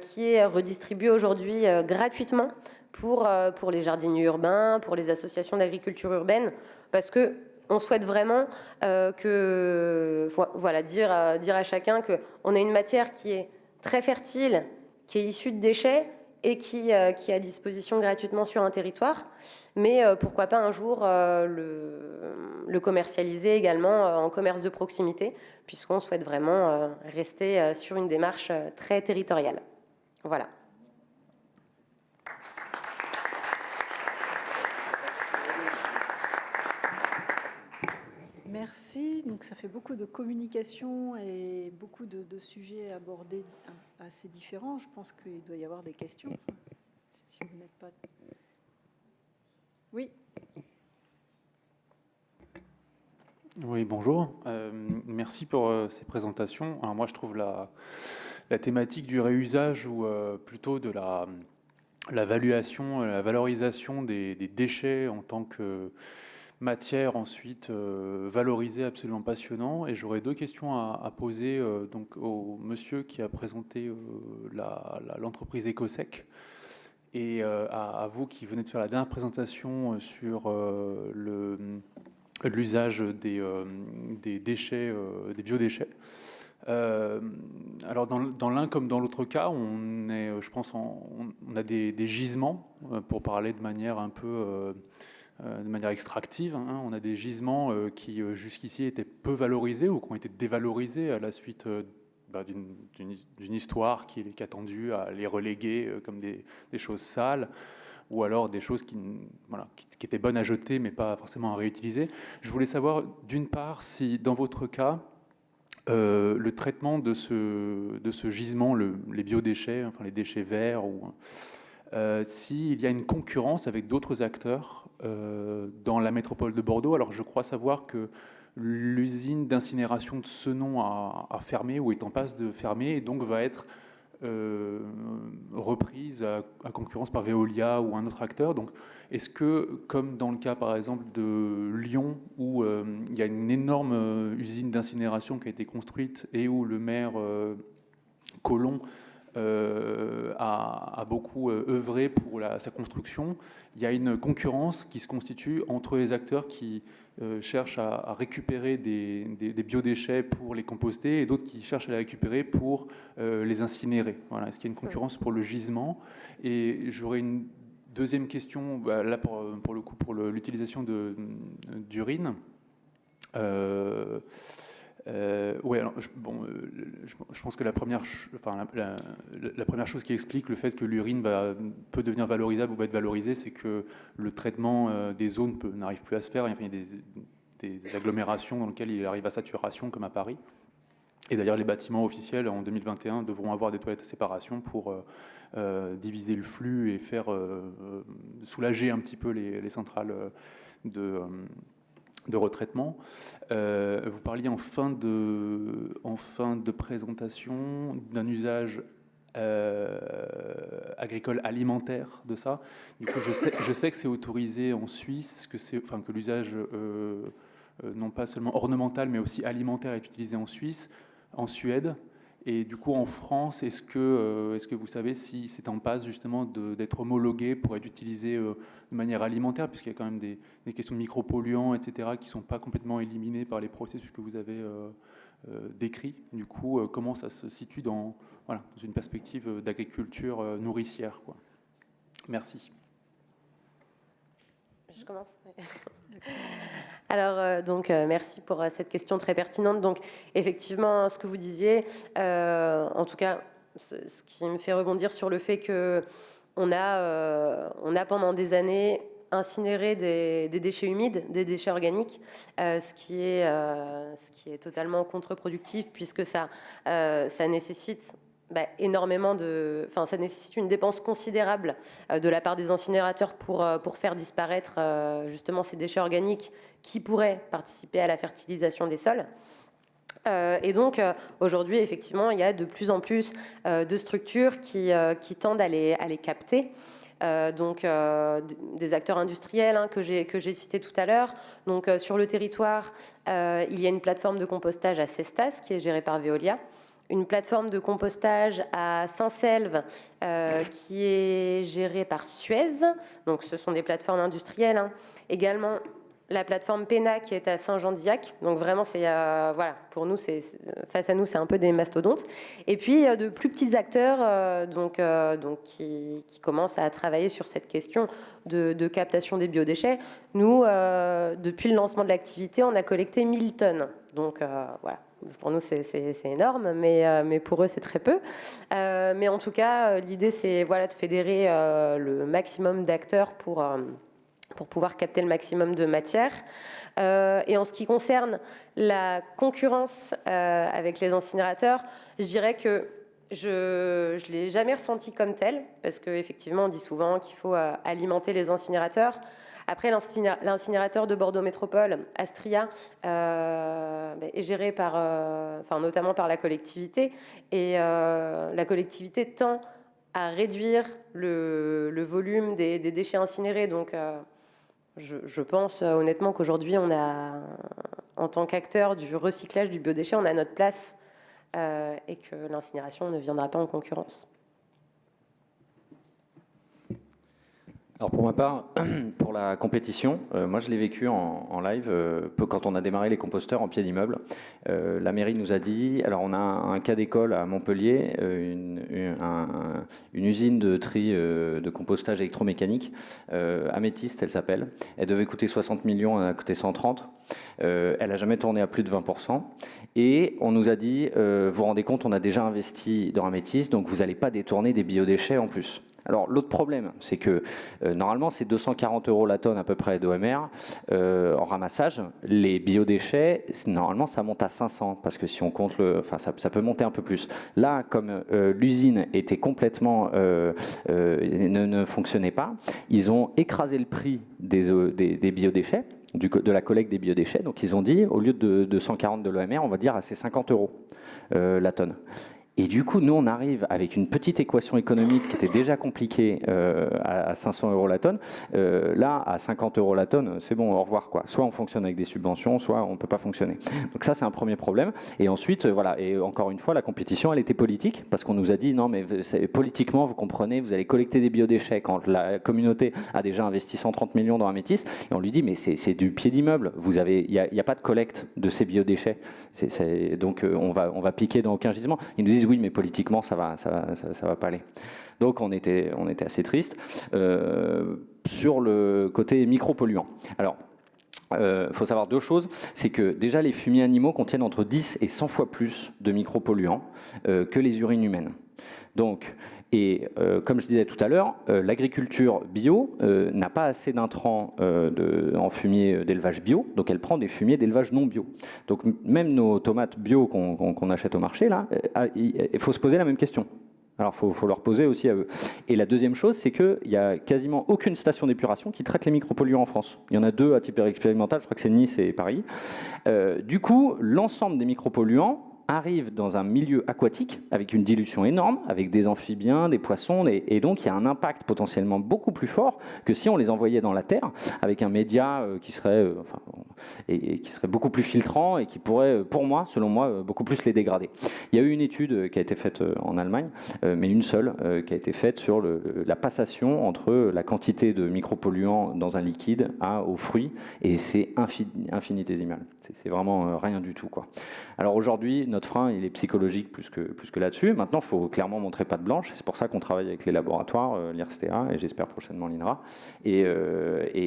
qui est redistribué aujourd'hui gratuitement pour les jardiniers urbains, pour les associations d'agriculture urbaine, parce qu'on souhaite vraiment dire à chacun qu'on a une matière qui est très fertile, qui est issue de déchets et qui est à disposition gratuitement sur un territoire. Mais pourquoi pas un jour le commercialiser également en commerce de proximité, puisqu'on souhaite vraiment rester sur une démarche très territoriale. Voilà. Merci. Donc ça fait beaucoup de communication et beaucoup de sujets abordés assez différents. Je pense qu'il doit y avoir des questions. Si vous n'êtes pas... Oui. Oui, bonjour. Merci pour ces présentations. Alors moi, je trouve la thématique du réusage ou plutôt de la valuation, la valorisation des déchets en tant que matière ensuite valorisée absolument passionnant. Et j'aurais deux questions à poser donc au monsieur qui a présenté l'entreprise Ecosec. Et à vous qui venez de faire la dernière présentation sur l'usage des déchets, des biodéchets. Alors dans l'un comme dans l'autre cas, on est, je pense, on a des gisements pour parler de manière un peu de manière extractive. On a des gisements qui jusqu'ici étaient peu valorisés ou qui ont été dévalorisés à la suite d'une histoire qui a tendu à les reléguer comme des choses sales, ou alors des choses qui étaient bonnes à jeter mais pas forcément à réutiliser. Je voulais savoir d'une part si dans votre cas le traitement de ce gisement, les biodéchets, enfin les déchets verts, s'il y a une concurrence avec d'autres acteurs dans la métropole de Bordeaux. Alors je crois savoir que l'usine d'incinération de Senon a fermé ou est en passe de fermer et donc va être reprise à concurrence par Veolia ou un autre acteur. Donc, est-ce que, comme dans le cas par exemple de Lyon, où il y a une énorme usine d'incinération qui a été construite et où le maire Collomb a beaucoup œuvré pour sa construction, il y a une concurrence qui se constitue entre les acteurs qui cherchent à récupérer des biodéchets pour les composter et d'autres qui cherchent à les récupérer pour les incinérer. Voilà. Est-ce qu'il y a une concurrence pour le gisement? Et j'aurais une deuxième question, là pour le coup, pour l'utilisation d'urine. Oui, alors, je pense que la première chose qui explique le fait que l'urine peut devenir valorisable ou va être valorisée, c'est que le traitement des zones n'arrive plus à se faire. Enfin, il y a des agglomérations dans lesquelles il arrive à saturation, comme à Paris. Et d'ailleurs, les bâtiments officiels en 2021 devront avoir des toilettes à séparation pour diviser le flux et faire soulager un petit peu les centrales de retraitement. Vous parliez en fin de présentation d'un usage agricole alimentaire de ça. Du coup, je sais que c'est autorisé en Suisse, que l'usage non pas seulement ornemental mais aussi alimentaire est utilisé en Suisse, en Suède. Et du coup, en France, est-ce que vous savez si c'est en passe justement d'être homologué pour être utilisé de manière alimentaire, puisqu'il y a quand même des questions de micropolluants, etc., qui ne sont pas complètement éliminées par les processus que vous avez décrits. Du coup, comment ça se situe dans une perspective d'agriculture nourricière, quoi. Merci. Je commence. Alors, merci pour cette question très pertinente. Donc, effectivement, ce que vous disiez, en tout cas, ce qui me fait rebondir sur le fait qu'on a pendant des années incinéré des déchets humides, des déchets organiques, ce qui est totalement contre-productif, puisque ça nécessite ça nécessite une dépense considérable de la part des incinérateurs pour faire disparaître justement ces déchets organiques qui pourraient participer à la fertilisation des sols. Et donc aujourd'hui, effectivement, il y a de plus en plus de structures qui tendent à les capter. Des acteurs industriels que j'ai cités tout à l'heure. Donc sur le territoire, il y a une plateforme de compostage à Cestas qui est gérée par Veolia. Une plateforme de compostage à Saint-Selve qui est gérée par Suez. Donc, ce sont des plateformes industrielles. Également, la plateforme PENA qui est à Saint-Jean-d'Illac. Donc, vraiment, pour nous, face à nous, c'est un peu des mastodontes. Et puis, de plus petits acteurs qui commencent à travailler sur cette question de captation des biodéchets. Nous, depuis le lancement de l'activité, on a collecté 1000 tonnes. Donc, voilà. Pour nous, c'est énorme, mais pour eux, c'est très peu. Mais en tout cas, l'idée, c'est de fédérer le maximum d'acteurs pour pouvoir capter le maximum de matière. Et en ce qui concerne la concurrence avec les incinérateurs, je dirais que je ne l'ai jamais ressenti comme tel, parce qu'effectivement, on dit souvent qu'il faut alimenter les incinérateurs. Après, l'incinérateur de Bordeaux Métropole, Astria, est géré notamment par la collectivité. Et la collectivité tend à réduire le volume des déchets incinérés. Donc, je pense honnêtement qu'aujourd'hui, on a, en tant qu'acteur du recyclage du biodéchet, on a notre place et que l'incinération ne viendra pas en concurrence. Alors pour ma part, pour la compétition, moi je l'ai vécu en live quand on a démarré les composteurs en pied d'immeuble. La mairie nous a dit, alors on a un cas d'école à Montpellier, une usine de tri de compostage électromécanique, Améthyste elle s'appelle. Elle devait coûter 60 millions, elle a coûté 130. Elle n'a jamais tourné à plus de 20%. Et on nous a dit, vous vous rendez compte, on a déjà investi dans Améthyste, donc vous n'allez pas détourner des biodéchets en plus. Alors l'autre problème, c'est que normalement c'est 240 € la tonne à peu près d'OMR en ramassage. Les biodéchets, normalement ça monte à 500 parce que si on compte ça peut monter un peu plus. Là, comme l'usine était complètement ne fonctionnait pas, ils ont écrasé le prix des biodéchets. De la collecte des biodéchets. Donc ils ont dit, au lieu de 140 de l'OMR, on va dire à ces 50 € la tonne. Et du coup, nous, on arrive avec une petite équation économique qui était déjà compliquée à 500 € la tonne. Là, à 50 € la tonne, c'est bon, au revoir, quoi. Soit on fonctionne avec des subventions, soit on ne peut pas fonctionner. Donc ça, c'est un premier problème. Et ensuite, et encore une fois, la compétition, elle était politique, parce qu'on nous a dit, non, mais politiquement, vous comprenez, vous allez collecter des biodéchets quand la communauté a déjà investi 130 millions dans Améthyste. Et on lui dit, mais c'est du pied d'immeuble. Il n'y a pas de collecte de ces biodéchets. Donc on va piquer dans aucun gisement. Ils nous disent, oui, mais politiquement, ça va pas aller. Donc, on était assez triste. Sur le côté micropolluant. Alors, faut savoir deux choses. C'est que déjà, les fumiers animaux contiennent entre 10 et 100 fois plus de micropolluants que les urines humaines. Donc, comme je disais tout à l'heure, l'agriculture bio n'a pas assez d'intrants en fumier d'élevage bio, donc elle prend des fumiers d'élevage non bio. Donc même nos tomates bio qu'on achète au marché, là, il faut se poser la même question. Alors il faut leur poser aussi à eux. Et la deuxième chose, c'est qu'il n'y a quasiment aucune station d'épuration qui traite les micropolluants en France. Il y en a 2 à titre expérimental, je crois que c'est Nice et Paris. Du coup, l'ensemble des micropolluants arrive dans un milieu aquatique avec une dilution énorme, avec des amphibiens, des poissons, et donc il y a un impact potentiellement beaucoup plus fort que si on les envoyait dans la terre avec un média qui serait, et qui serait beaucoup plus filtrant et qui pourrait, pour moi, selon moi, beaucoup plus les dégrader. Il y a eu une étude qui a été faite en Allemagne, mais une seule qui a été faite sur la passation entre la quantité de micropolluants dans un liquide aux fruits, et c'est infinitésimal. C'est vraiment rien du tout, quoi. Alors aujourd'hui, notre frein, il est psychologique plus que là-dessus. Maintenant, il faut clairement montrer patte blanche. C'est pour ça qu'on travaille avec les laboratoires, l'IRSTEA, et j'espère prochainement l'INRA. Et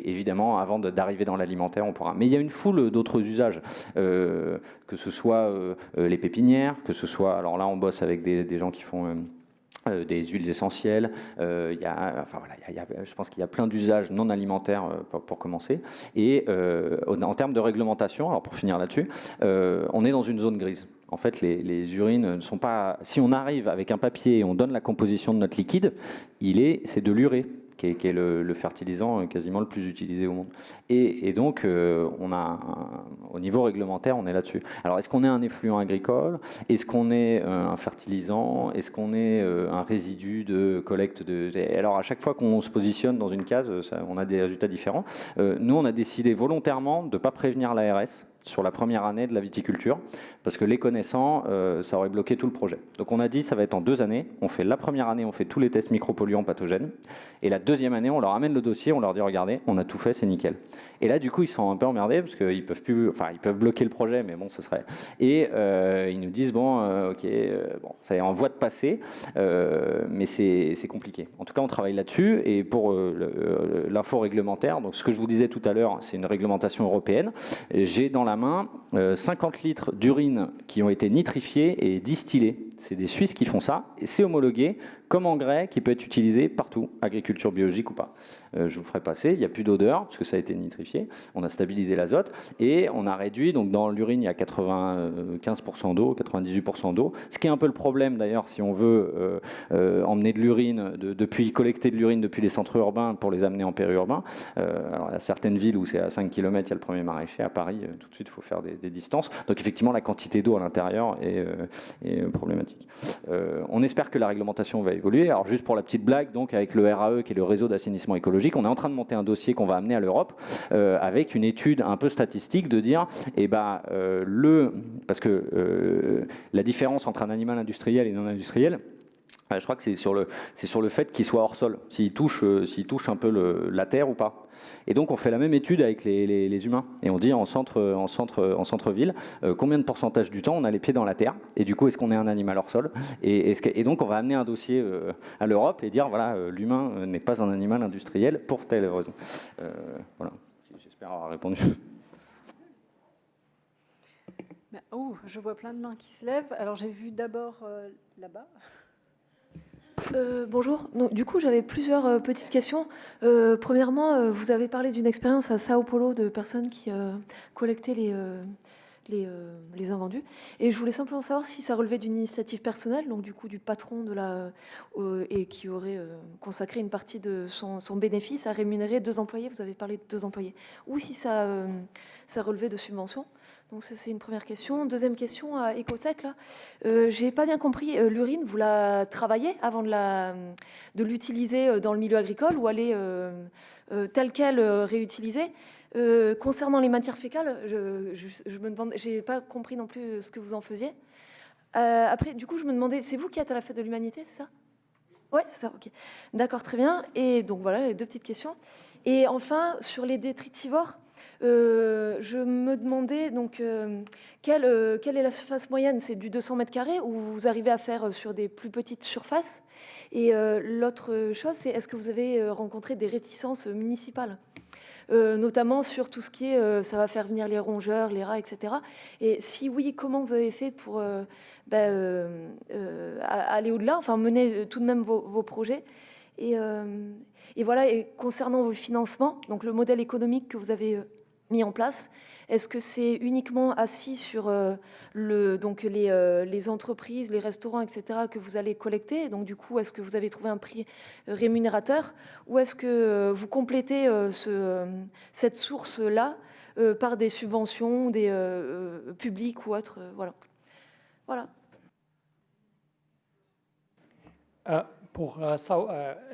évidemment, avant d'arriver dans l'alimentaire, on pourra. Mais il y a une foule d'autres usages, que ce soit les pépinières, que ce soit... Alors là, on bosse avec des gens qui font... des huiles essentielles, je pense qu'il y a plein d'usages non alimentaires pour commencer. Et en termes de réglementation, alors pour finir là-dessus, on est dans une zone grise. En fait, les urines ne sont pas... Si on arrive avec un papier et on donne la composition de notre liquide, c'est de l'urée, qui est le fertilisant quasiment le plus utilisé au monde. Et donc, au niveau réglementaire, on est là-dessus. Alors, est-ce qu'on est un effluent agricole? Est-ce qu'on est un fertilisant? Est-ce qu'on est un résidu de collecte de... Alors, à chaque fois qu'on se positionne dans une case, on a des résultats différents. Nous, on a décidé volontairement de ne pas prévenir l'ARS sur la première année de la viticulture, parce que les connaissants, ça aurait bloqué tout le projet. Donc on a dit, ça va être en 2 années. On fait la première année, on fait tous les tests micropolluants pathogènes, et la deuxième année, on leur amène le dossier, on leur dit, regardez, on a tout fait, c'est nickel. Et là, du coup, ils sont un peu emmerdés, parce qu'ils peuvent plus, ils peuvent bloquer le projet, mais bon, ce serait... Et ils nous disent, bon, ok, bon, ça est en voie de passer, mais c'est compliqué. En tout cas, on travaille là-dessus, et pour l'info réglementaire, donc ce que je vous disais tout à l'heure, c'est une réglementation européenne. J'ai dans la main 50 litres d'urine qui ont été nitrifiés et distillés. C'est des Suisses qui font ça, et c'est homologué comme engrais qui peut être utilisé partout, agriculture biologique ou pas. Je vous ferai passer, il n'y a plus d'odeur, parce que ça a été nitrifié, on a stabilisé l'azote, et on a réduit, donc dans l'urine, il y a 95% d'eau, 98% d'eau, ce qui est un peu le problème d'ailleurs, si on veut emmener de l'urine, collecter de l'urine depuis les centres urbains pour les amener en périurbain. Alors il y a certaines villes où c'est à 5 km, il y a le premier maraîcher, à Paris, tout de suite, il faut faire des distances. Donc effectivement, la quantité d'eau à l'intérieur est problématique. On espère que la réglementation va évoluer. Alors juste pour la petite blague, donc avec le RAE qui est le réseau d'assainissement écologique, on est en train de monter un dossier qu'on va amener à l'Europe avec une étude un peu statistique de dire, parce que la différence entre un animal industriel et non industriel, je crois que c'est sur le fait qu'il soit hors sol, s'il touche un peu la terre ou pas. Et donc on fait la même étude avec les humains, et on dit en centre-ville, combien de pourcentage du temps on a les pieds dans la terre, et du coup est-ce qu'on est un animal hors sol, et donc on va amener un dossier à l'Europe et dire voilà, l'humain n'est pas un animal industriel pour telle raison. Voilà, j'espère avoir répondu. Oh, je vois plein de mains qui se lèvent. Alors j'ai vu d'abord là-bas. Bonjour. Donc, du coup, j'avais plusieurs petites questions. Premièrement, vous avez parlé d'une expérience à Sao Paulo de personnes qui collectaient les invendus. Et je voulais simplement savoir si ça relevait d'une initiative personnelle, donc du coup du patron et qui aurait consacré une partie de son bénéfice à rémunérer 2 employés. Vous avez parlé de 2 employés. Ou si ça relevait de subventions. Donc ça, c'est une première question. Deuxième question à Ecosec, là. J'ai pas bien compris, l'urine, vous la travaillez avant de l'utiliser dans le milieu agricole, ou elle est telle qu'elle réutilisée? Concernant les matières fécales, je me demande, j'ai pas compris non plus ce que vous en faisiez. Après, du coup, je me demandais, c'est vous qui êtes à la Fête de l'Humanité, c'est ça? Ouais, c'est ça, ok. D'accord, très bien. Et donc voilà, les 2 petites questions. Et enfin, sur les détritivores, je me demandais donc quelle est la surface moyenne? C'est du 200 mètres carrés, ou vous arrivez à faire sur des plus petites surfaces? Et l'autre chose, c'est est-ce que vous avez rencontré des réticences municipales, notamment sur tout ce qui est ça va faire venir les rongeurs, les rats, etc. Et si oui, comment vous avez fait pour aller au-delà, enfin mener tout de même vos projets? Et voilà, et concernant vos financements, donc le modèle économique que vous avez mis en place, est-ce que c'est uniquement assis sur les entreprises, les restaurants, etc., que vous allez collecter? Donc du coup, est-ce que vous avez trouvé un prix rémunérateur, ou est-ce que vous complétez cette source-là par des subventions, des publics ou autres? Voilà. Voilà. Pour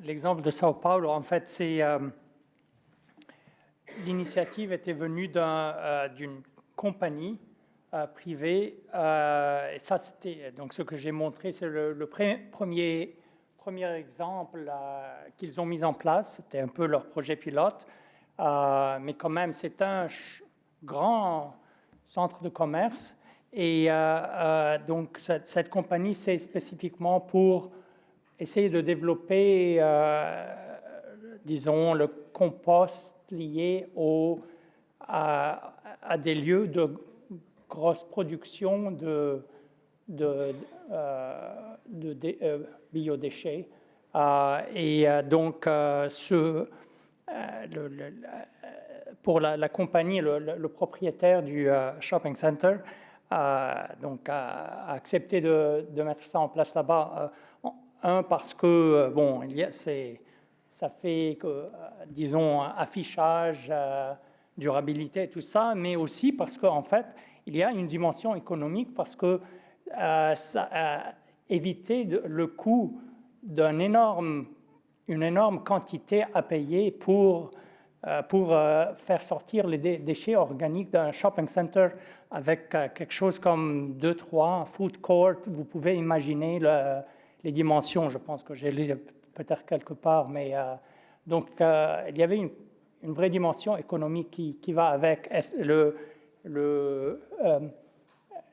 l'exemple de Sao Paulo, en fait, l'initiative était venue d'une compagnie privée. Et ça, c'était donc ce que j'ai montré, c'est le premier exemple qu'ils ont mis en place. C'était un peu leur projet pilote, mais quand même, c'est un grand centre de commerce. Et donc, cette compagnie, c'est spécifiquement pour essayer de développer, disons, le compost lié à des lieux de grosse production de biodéchets. Donc, pour la compagnie, le propriétaire du shopping center donc, a accepté de mettre ça en place là-bas. Parce que, bon, ça fait, disons, affichage, durabilité, tout ça, mais aussi parce qu'en fait, il y a une dimension économique parce que ça a évité le coût d'une énorme quantité à payer pour faire sortir les déchets organiques d'un shopping center avec quelque chose comme 2-3 food courts. Vous pouvez imaginer les dimensions, je pense que j'ai lu peut-être quelque part, mais donc il y avait une vraie dimension économique qui va avec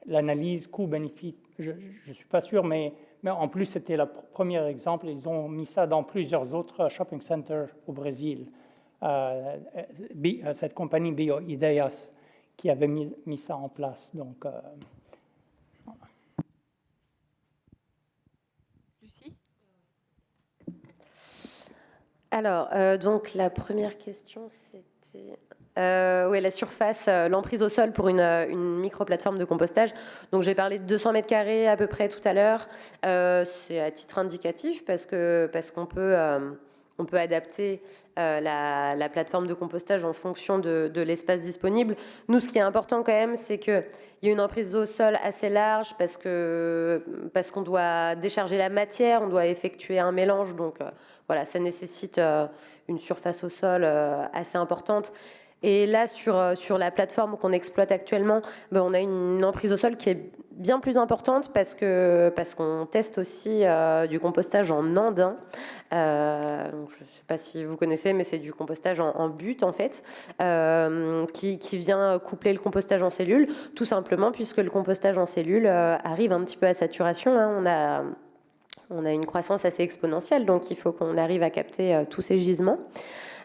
l'analyse coût-bénéfice. Je ne suis pas sûr, mais en plus c'était le premier exemple. Ils ont mis ça dans plusieurs autres shopping centers au Brésil. Cette compagnie BioIdeas qui avait mis ça en place. Donc, Alors, donc la première question, c'était oui, la surface, l'emprise au sol pour une micro-plateforme de compostage. Donc j'ai parlé de 200 mètres carrés à peu près tout à l'heure. C'est à titre indicatif parce qu'on peut adapter la plateforme de compostage en fonction de l'espace disponible. Nous, ce qui est important quand même, c'est qu'il y a une emprise au sol assez large parce qu'on doit décharger la matière, on doit effectuer un mélange. Donc voilà, ça nécessite une surface au sol assez importante. Et là, sur la plateforme qu'on exploite actuellement, on a une emprise au sol qui est bien plus importante parce qu'on teste aussi du compostage en andin. Donc je ne sais pas si vous connaissez, mais c'est du compostage en butte, en fait, qui vient coupler le compostage en cellule, tout simplement puisque le compostage en cellule arrive un petit peu à saturation. Hein. On a une croissance assez exponentielle, donc il faut qu'on arrive à capter tous ces gisements.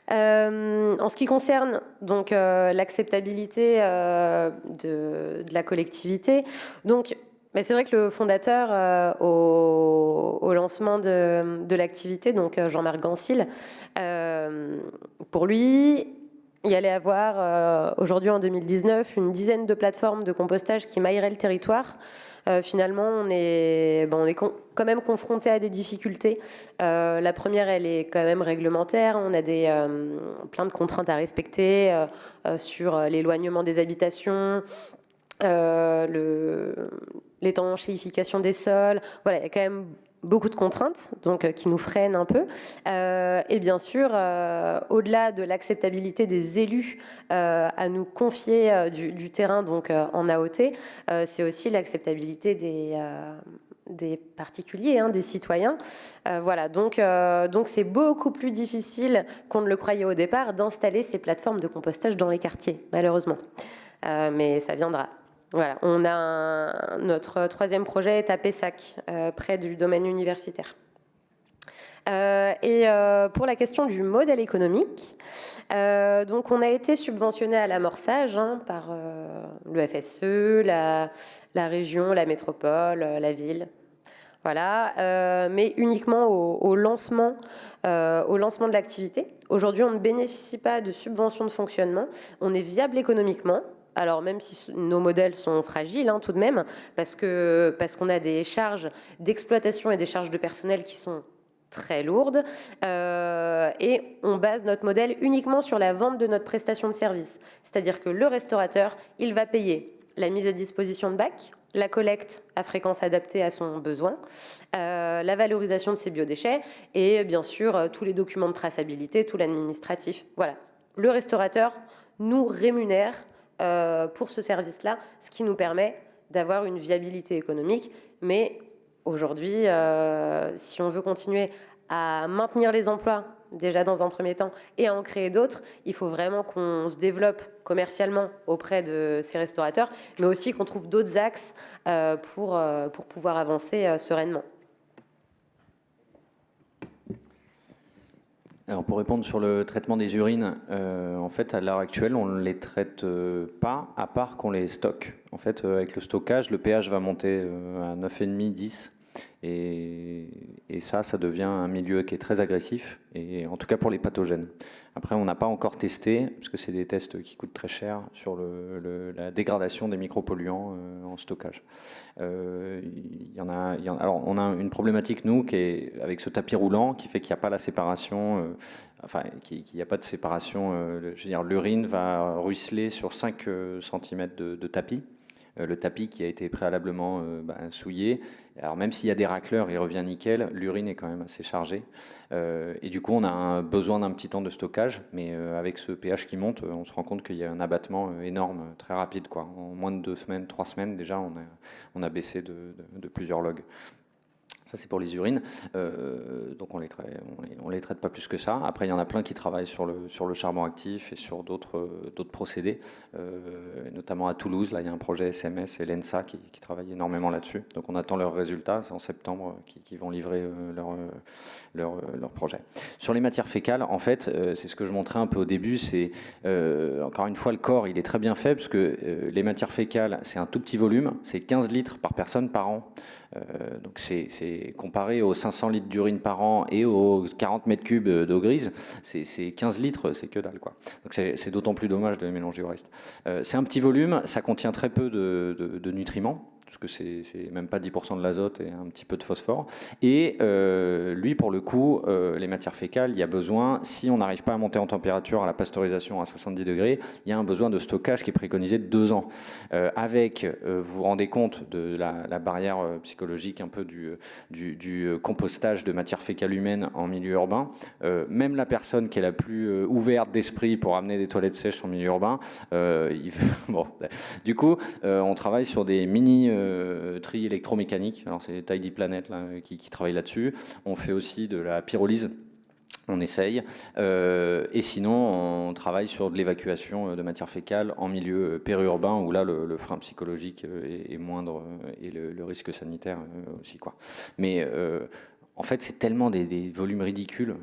En ce qui concerne donc l'acceptabilité de la collectivité, donc c'est vrai que le fondateur au lancement de l'activité, donc Jean-Marc Gansil, pour lui, il y allait avoir aujourd'hui en 2019 une dizaine de plateformes de compostage qui mailleraient le territoire. Finalement, on est quand même confronté à des difficultés. La première, elle est quand même réglementaire. On a plein de contraintes à respecter sur l'éloignement des habitations, l'étanchéification des sols. Voilà, il y a quand même beaucoup de contraintes donc, qui nous freinent un peu. Et bien sûr, au-delà de l'acceptabilité des élus à nous confier du terrain donc, en AOT, c'est aussi l'acceptabilité des particuliers, des citoyens. Voilà, donc c'est beaucoup plus difficile qu'on ne le croyait au départ d'installer ces plateformes de compostage dans les quartiers, malheureusement. Mais ça viendra. Voilà, notre troisième projet est à Pessac, près du domaine universitaire. Et pour la question du modèle économique, donc on a été subventionné à l'amorçage par le FSE, la région, la métropole, la ville. Voilà, mais uniquement au lancement de l'activité. Aujourd'hui, on ne bénéficie pas de subventions de fonctionnement. On est viable économiquement. Alors même si nos modèles sont fragiles tout de même, parce qu'on a des charges d'exploitation et des charges de personnel qui sont très lourdes, et on base notre modèle uniquement sur la vente de notre prestation de service. C'est-à-dire que le restaurateur, il va payer la mise à disposition de bacs, la collecte à fréquence adaptée à son besoin, la valorisation de ces biodéchets et bien sûr tous les documents de traçabilité, tout l'administratif. Voilà, le restaurateur nous rémunère pour ce service-là, ce qui nous permet d'avoir une viabilité économique. Mais aujourd'hui, si on veut continuer à maintenir les emplois, déjà dans un premier temps, et à en créer d'autres, il faut vraiment qu'on se développe commercialement auprès de ces restaurateurs, mais aussi qu'on trouve d'autres axes pour pouvoir avancer sereinement. Alors pour répondre sur le traitement des urines, en fait à l'heure actuelle on ne les traite pas à part qu'on les stocke. En fait avec le stockage le pH va monter à 9,5, 10 et ça devient un milieu qui est très agressif et en tout cas pour les pathogènes. Après on n'a pas encore testé, parce que c'est des tests qui coûtent très cher, sur la dégradation des micropolluants en stockage. Alors on a une problématique nous qui est avec ce tapis roulant qui fait qu'il n'y a pas la séparation, qu'il n'y a pas de séparation. Je veux dire, l'urine va ruisseler sur 5 cm de tapis. Le tapis qui a été préalablement souillé. Alors même s'il y a des racleurs, il revient nickel, l'urine est quand même assez chargée. Et du coup, on a besoin d'un petit temps de stockage, mais avec ce pH qui monte, on se rend compte qu'il y a un abattement énorme, très rapide, quoi. En moins de 2 semaines, 3 semaines, déjà, on a baissé de plusieurs logs. Ça, c'est pour les urines. Donc, on les traite pas plus que ça. Après, il y en a plein qui travaillent sur le charbon actif et sur d'autres procédés. Notamment à Toulouse, là, il y a un projet SMS et l'ENSA qui travaille énormément là-dessus. Donc, on attend leurs résultats. C'est en septembre qui vont livrer leur projet. Sur les matières fécales, en fait, c'est ce que je montrais un peu au début. C'est encore une fois, le corps, il est très bien fait parce que les matières fécales, c'est un tout petit volume. C'est 15 litres par personne par an. Donc c'est comparé aux 500 litres d'urine par an et aux 40 mètres cubes d'eau grise, c'est 15 litres, c'est que dalle, quoi. Donc c'est d'autant plus dommage de les mélanger au reste. C'est un petit volume, ça contient très peu de nutriments, parce que c'est même pas 10% de l'azote et un petit peu de phosphore. Et lui, pour le coup, les matières fécales, il y a besoin, si on n'arrive pas à monter en température à la pasteurisation à 70 degrés, il y a un besoin de stockage qui est préconisé de 2 ans. Vous vous rendez compte de la barrière psychologique un peu du compostage de matières fécales humaines en milieu urbain. Même la personne qui est la plus ouverte d'esprit pour amener des toilettes sèches en milieu urbain, bon, du coup, on travaille sur des mini tri électromécanique. Alors c'est Tidy Planet là, qui travaille là-dessus. On fait aussi de la pyrolyse. On essaye. Et sinon, on travaille sur de l'évacuation de matière fécale en milieu périurbain où là, le frein psychologique est moindre et le risque sanitaire aussi, quoi. Mais en fait, c'est tellement des volumes ridicules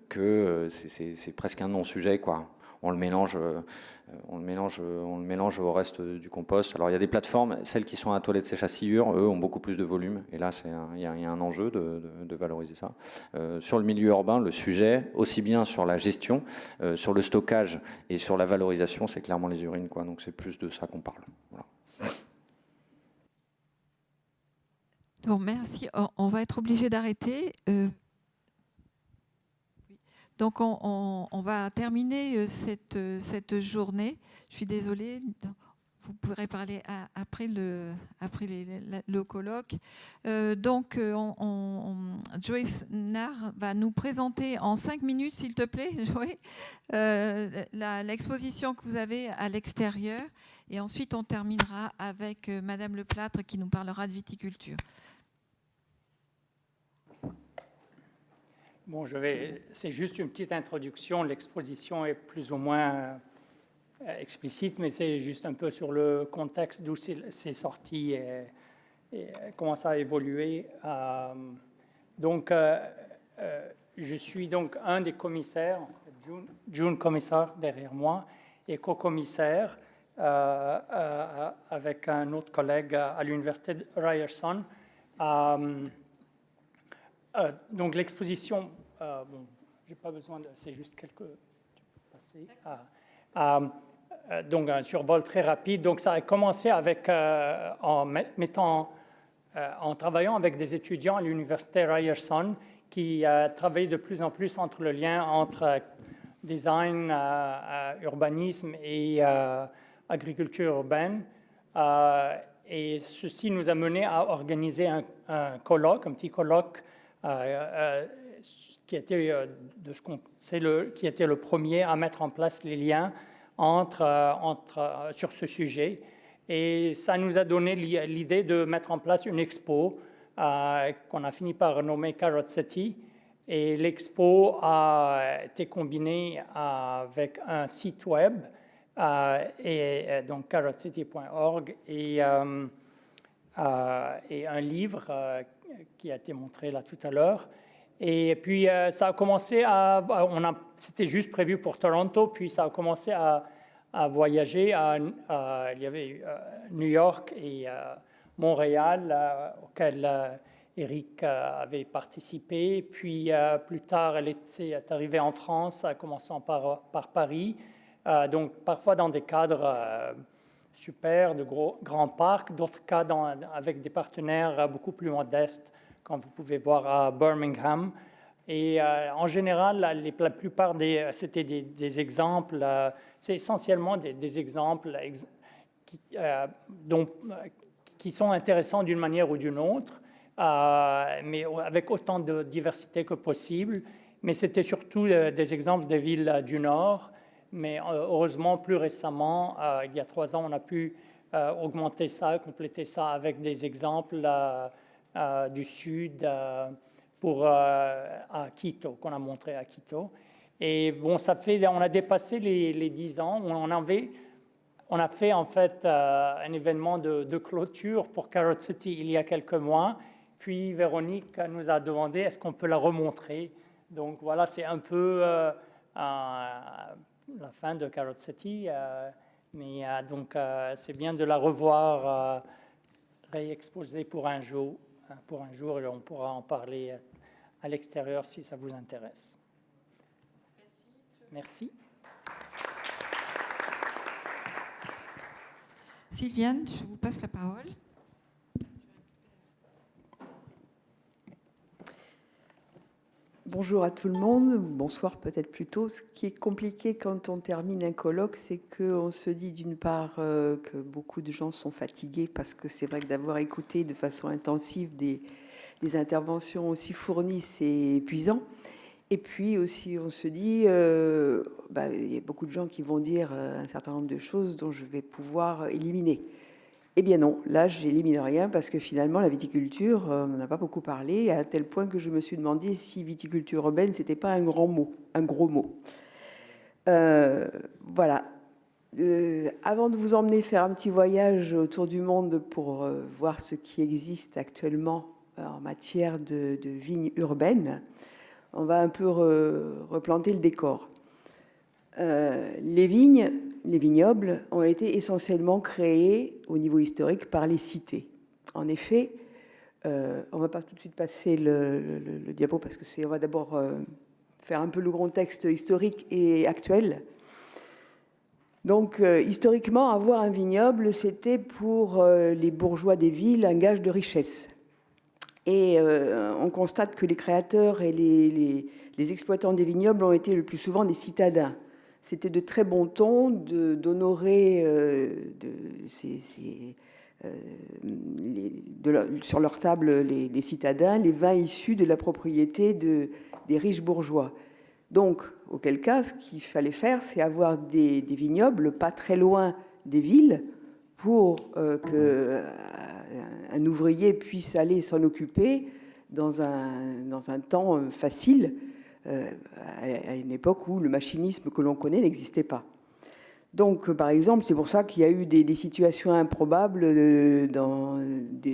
que c'est presque un non-sujet, quoi. On le mélange au reste du compost. Alors il y a des plateformes, celles qui sont à toilettes sèches à sciure, eux ont beaucoup plus de volume. Et là, il y a un enjeu de valoriser ça. Sur le milieu urbain, le sujet, aussi bien sur la gestion, sur le stockage et sur la valorisation, c'est clairement les urines, quoi. Donc c'est plus de ça qu'on parle. Voilà. Bon, merci. On va être obligé d'arrêter. Donc, on va terminer cette journée. Je suis désolée. Vous pourrez parler après le colloque. Donc, Joyce Nard va nous présenter en 5 minutes, s'il te plaît, l'exposition que vous avez à l'extérieur. Et ensuite, on terminera avec Madame Leplâtre qui nous parlera de viticulture. Bon, c'est juste une petite introduction. L'exposition est plus ou moins explicite, mais c'est juste un peu sur le contexte d'où c'est sorti et comment ça a évolué. Donc, je suis donc un des commissaires, June commissaire derrière moi, et co-commissaire avec un autre collègue à l'université de Ryerson. Donc l'exposition, bon, j'ai pas besoin de, c'est juste quelques. Tu peux passer. Donc un survol très rapide. Donc ça a commencé avec en travaillant avec des étudiants à l'université Ryerson qui travaillaient de plus en plus entre le lien entre design, urbanisme et agriculture urbaine. et ceci nous a mené à organiser un colloque, un petit colloque qui était, qui était le premier à mettre en place les liens sur ce sujet. Et ça nous a donné l'idée de mettre en place une expo qu'on a fini par nommer Carrot City. Et l'expo a été combinée avec un site web, donc carrotcity.org, et un livre qui a été montré là tout à l'heure. Et puis ça a commencé c'était juste prévu pour Toronto, puis ça a commencé à voyager. Il y avait New York et Montréal, auquel Eric avait participé. Puis plus tard, elle est arrivée en France, commençant par Paris. Donc parfois dans des cadres super, de grands parcs, d'autres cas avec des partenaires beaucoup plus modestes, comme vous pouvez voir à Birmingham. Et en général, la plupart c'était des exemples, c'est essentiellement des exemples qui sont intéressants d'une manière ou d'une autre, mais avec autant de diversité que possible. Mais c'était surtout des exemples des villes du Nord. Mais heureusement, plus récemment, il y a 3 ans, on a pu augmenter ça, compléter ça avec des exemples du Sud à Quito, qu'on a montré à Quito. Et bon, on a dépassé les 10 ans. On a fait en fait un événement de clôture pour Carrot City il y a quelques mois. Puis Véronique nous a demandé est-ce qu'on peut la remontrer. Donc voilà, c'est un peu la fin de Carrot City. Mais donc c'est bien de la revoir réexposée pour un jour, et on pourra en parler à l'extérieur si ça vous intéresse. Merci. Sylviane, je vous passe la parole. Bonjour à tout le monde, bonsoir peut-être plutôt. Ce qui est compliqué quand on termine un colloque, c'est qu'on se dit d'une part que beaucoup de gens sont fatigués parce que c'est vrai que d'avoir écouté de façon intensive des interventions aussi fournies, c'est épuisant. Et puis aussi, on se dit, il y a beaucoup de gens qui vont dire un certain nombre de choses dont je vais pouvoir éliminer. Eh bien non, là, j'élimine rien parce que finalement, la viticulture, on n'en a pas beaucoup parlé, à tel point que je me suis demandé si viticulture urbaine, c'était pas un gros mot. Voilà. Avant de vous emmener faire un petit voyage autour du monde pour voir ce qui existe actuellement en matière de vignes urbaines, on va un peu replanter le décor. Les vignobles ont été essentiellement créés au niveau historique par les cités. En effet, on ne va pas tout de suite passer le diapo parce que on va d'abord faire un peu le contexte historique et actuel. Donc, historiquement, avoir un vignoble, c'était pour les bourgeois des villes un gage de richesse. Et on constate que les créateurs et les exploitants des vignobles ont été le plus souvent des citadins. C'était de très bon ton d'honorer sur leur table les citadins, les vins issus de la propriété des riches bourgeois. Donc, auquel cas, ce qu'il fallait faire, c'est avoir des vignobles pas très loin des villes pour qu'un ouvrier puisse aller s'en occuper dans un temps facile, à une époque où le machinisme que l'on connaît n'existait pas. Donc, par exemple, c'est pour ça qu'il y a eu des situations improbables dans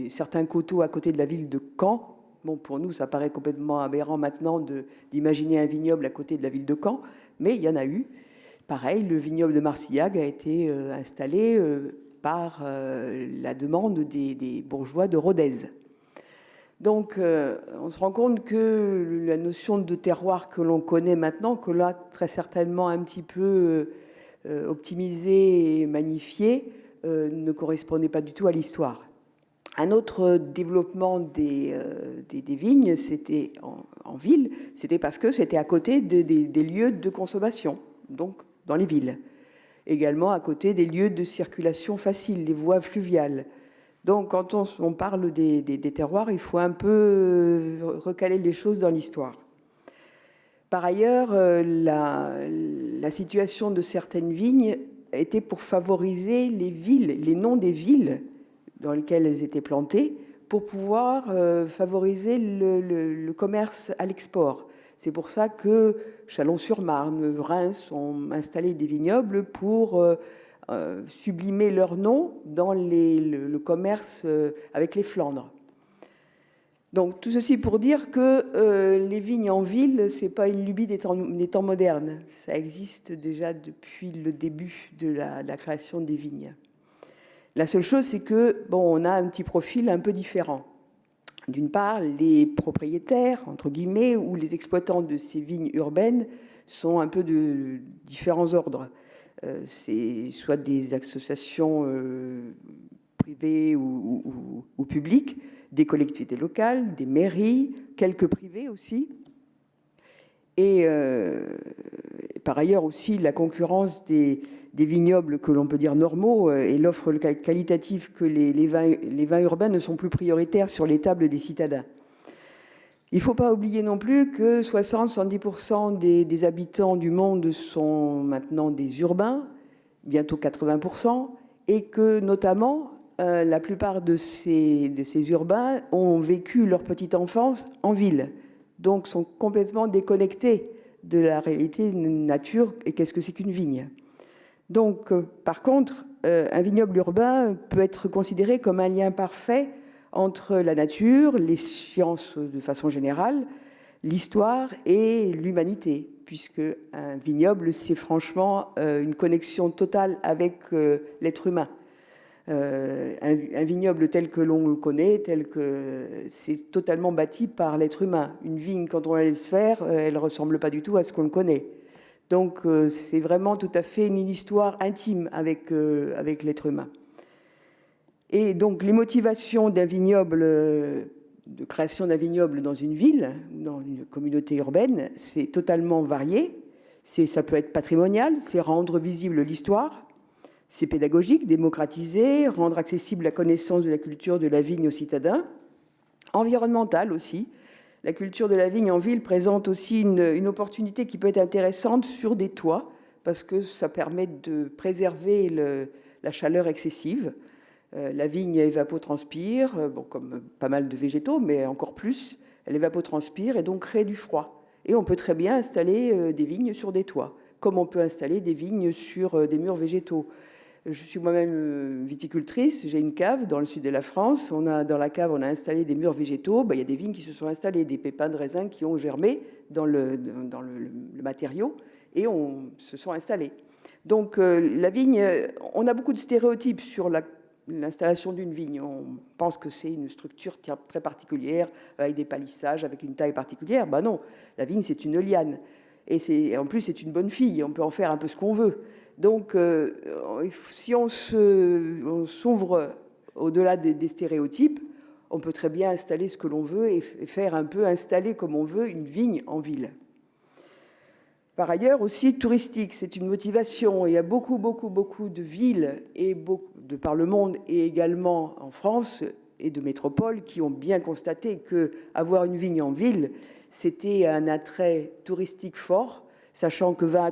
certains coteaux à côté de la ville de Caen. Bon, pour nous, ça paraît complètement aberrant maintenant d'imaginer un vignoble à côté de la ville de Caen, mais il y en a eu. Pareil, le vignoble de Marcillac a été installé par la demande des bourgeois de Rodez. Donc, on se rend compte que la notion de terroir que l'on connaît maintenant, que l'on a très certainement un petit peu optimisée et magnifiée, ne correspondait pas du tout à l'histoire. Un autre développement des vignes, c'était en ville, c'était parce que c'était à côté des lieux de consommation, donc dans les villes. Également à côté des lieux de circulation facile, les voies fluviales. Donc, quand on parle des terroirs, il faut un peu recaler les choses dans l'histoire. Par ailleurs, la situation de certaines vignes était pour favoriser les villes, les noms des villes dans lesquelles elles étaient plantées, pour pouvoir favoriser le commerce à l'export. C'est pour ça que Chalon-sur-Marne, Reims ont installé des vignobles pour sublimer leur nom dans le commerce avec les Flandres. Donc tout ceci pour dire que les vignes en ville, c'est pas une lubie des temps modernes. Ça existe déjà depuis le début de la création des vignes. La seule chose, c'est que on a un petit profil un peu différent. D'une part, les propriétaires, entre guillemets, ou les exploitants de ces vignes urbaines sont un peu de différents ordres. C'est soit des associations privées ou publiques, des collectivités locales, des mairies, quelques privés aussi. Et par ailleurs aussi la concurrence des vignobles que l'on peut dire normaux et l'offre qualitative que les vins urbains ne sont plus prioritaires sur les tables des citadins. Il ne faut pas oublier non plus que 60-70% des habitants du monde sont maintenant des urbains, bientôt 80%, et que notamment la plupart de ces urbains ont vécu leur petite enfance en ville, donc sont complètement déconnectés de la réalité nature et qu'est-ce que c'est qu'une vigne. Donc, par contre, un vignoble urbain peut être considéré comme un lien parfait entre la nature, les sciences de façon générale, l'histoire et l'humanité, puisque un vignoble, c'est franchement une connexion totale avec l'être humain. Un vignoble tel que l'on le connaît, tel que c'est totalement bâti par l'être humain. Une vigne, quand on la laisse faire, elle ne ressemble pas du tout à ce qu'on le connaît. Donc c'est vraiment tout à fait une histoire intime avec l'être humain. Et donc les motivations d'un vignoble, de création d'un vignoble dans une ville, dans une communauté urbaine, c'est totalement varié. Ça peut être patrimonial, c'est rendre visible l'histoire. C'est pédagogique, démocratiser, rendre accessible la connaissance de la culture de la vigne aux citadins. Environnemental aussi. La culture de la vigne en ville présente aussi une opportunité qui peut être intéressante sur des toits, parce que ça permet de préserver la chaleur excessive. La vigne évapotranspire, comme pas mal de végétaux, mais encore plus, elle évapotranspire et donc crée du froid. Et on peut très bien installer des vignes sur des toits, comme on peut installer des vignes sur des murs végétaux. Je suis moi-même viticultrice, j'ai une cave dans le sud de la France. Dans la cave, on a installé des murs végétaux. Il y a des vignes qui se sont installées, des pépins de raisin qui ont germé dans le matériau et se sont installés. Donc la vigne, on a beaucoup de stéréotypes sur l'installation d'une vigne. On pense que c'est une structure très particulière, avec des palissages, avec une taille particulière. Ben non, la vigne, c'est une liane. Et en plus, c'est une bonne fille. On peut en faire un peu ce qu'on veut. Donc, si on s'ouvre au-delà des stéréotypes, on peut très bien installer ce que l'on veut et faire un peu installer comme on veut une vigne en ville. Par ailleurs, aussi touristique, c'est une motivation. Il y a beaucoup de villes et de par le monde et également en France et de métropoles qui ont bien constaté que avoir une vigne en ville, c'était un attrait touristique fort, sachant que 20 à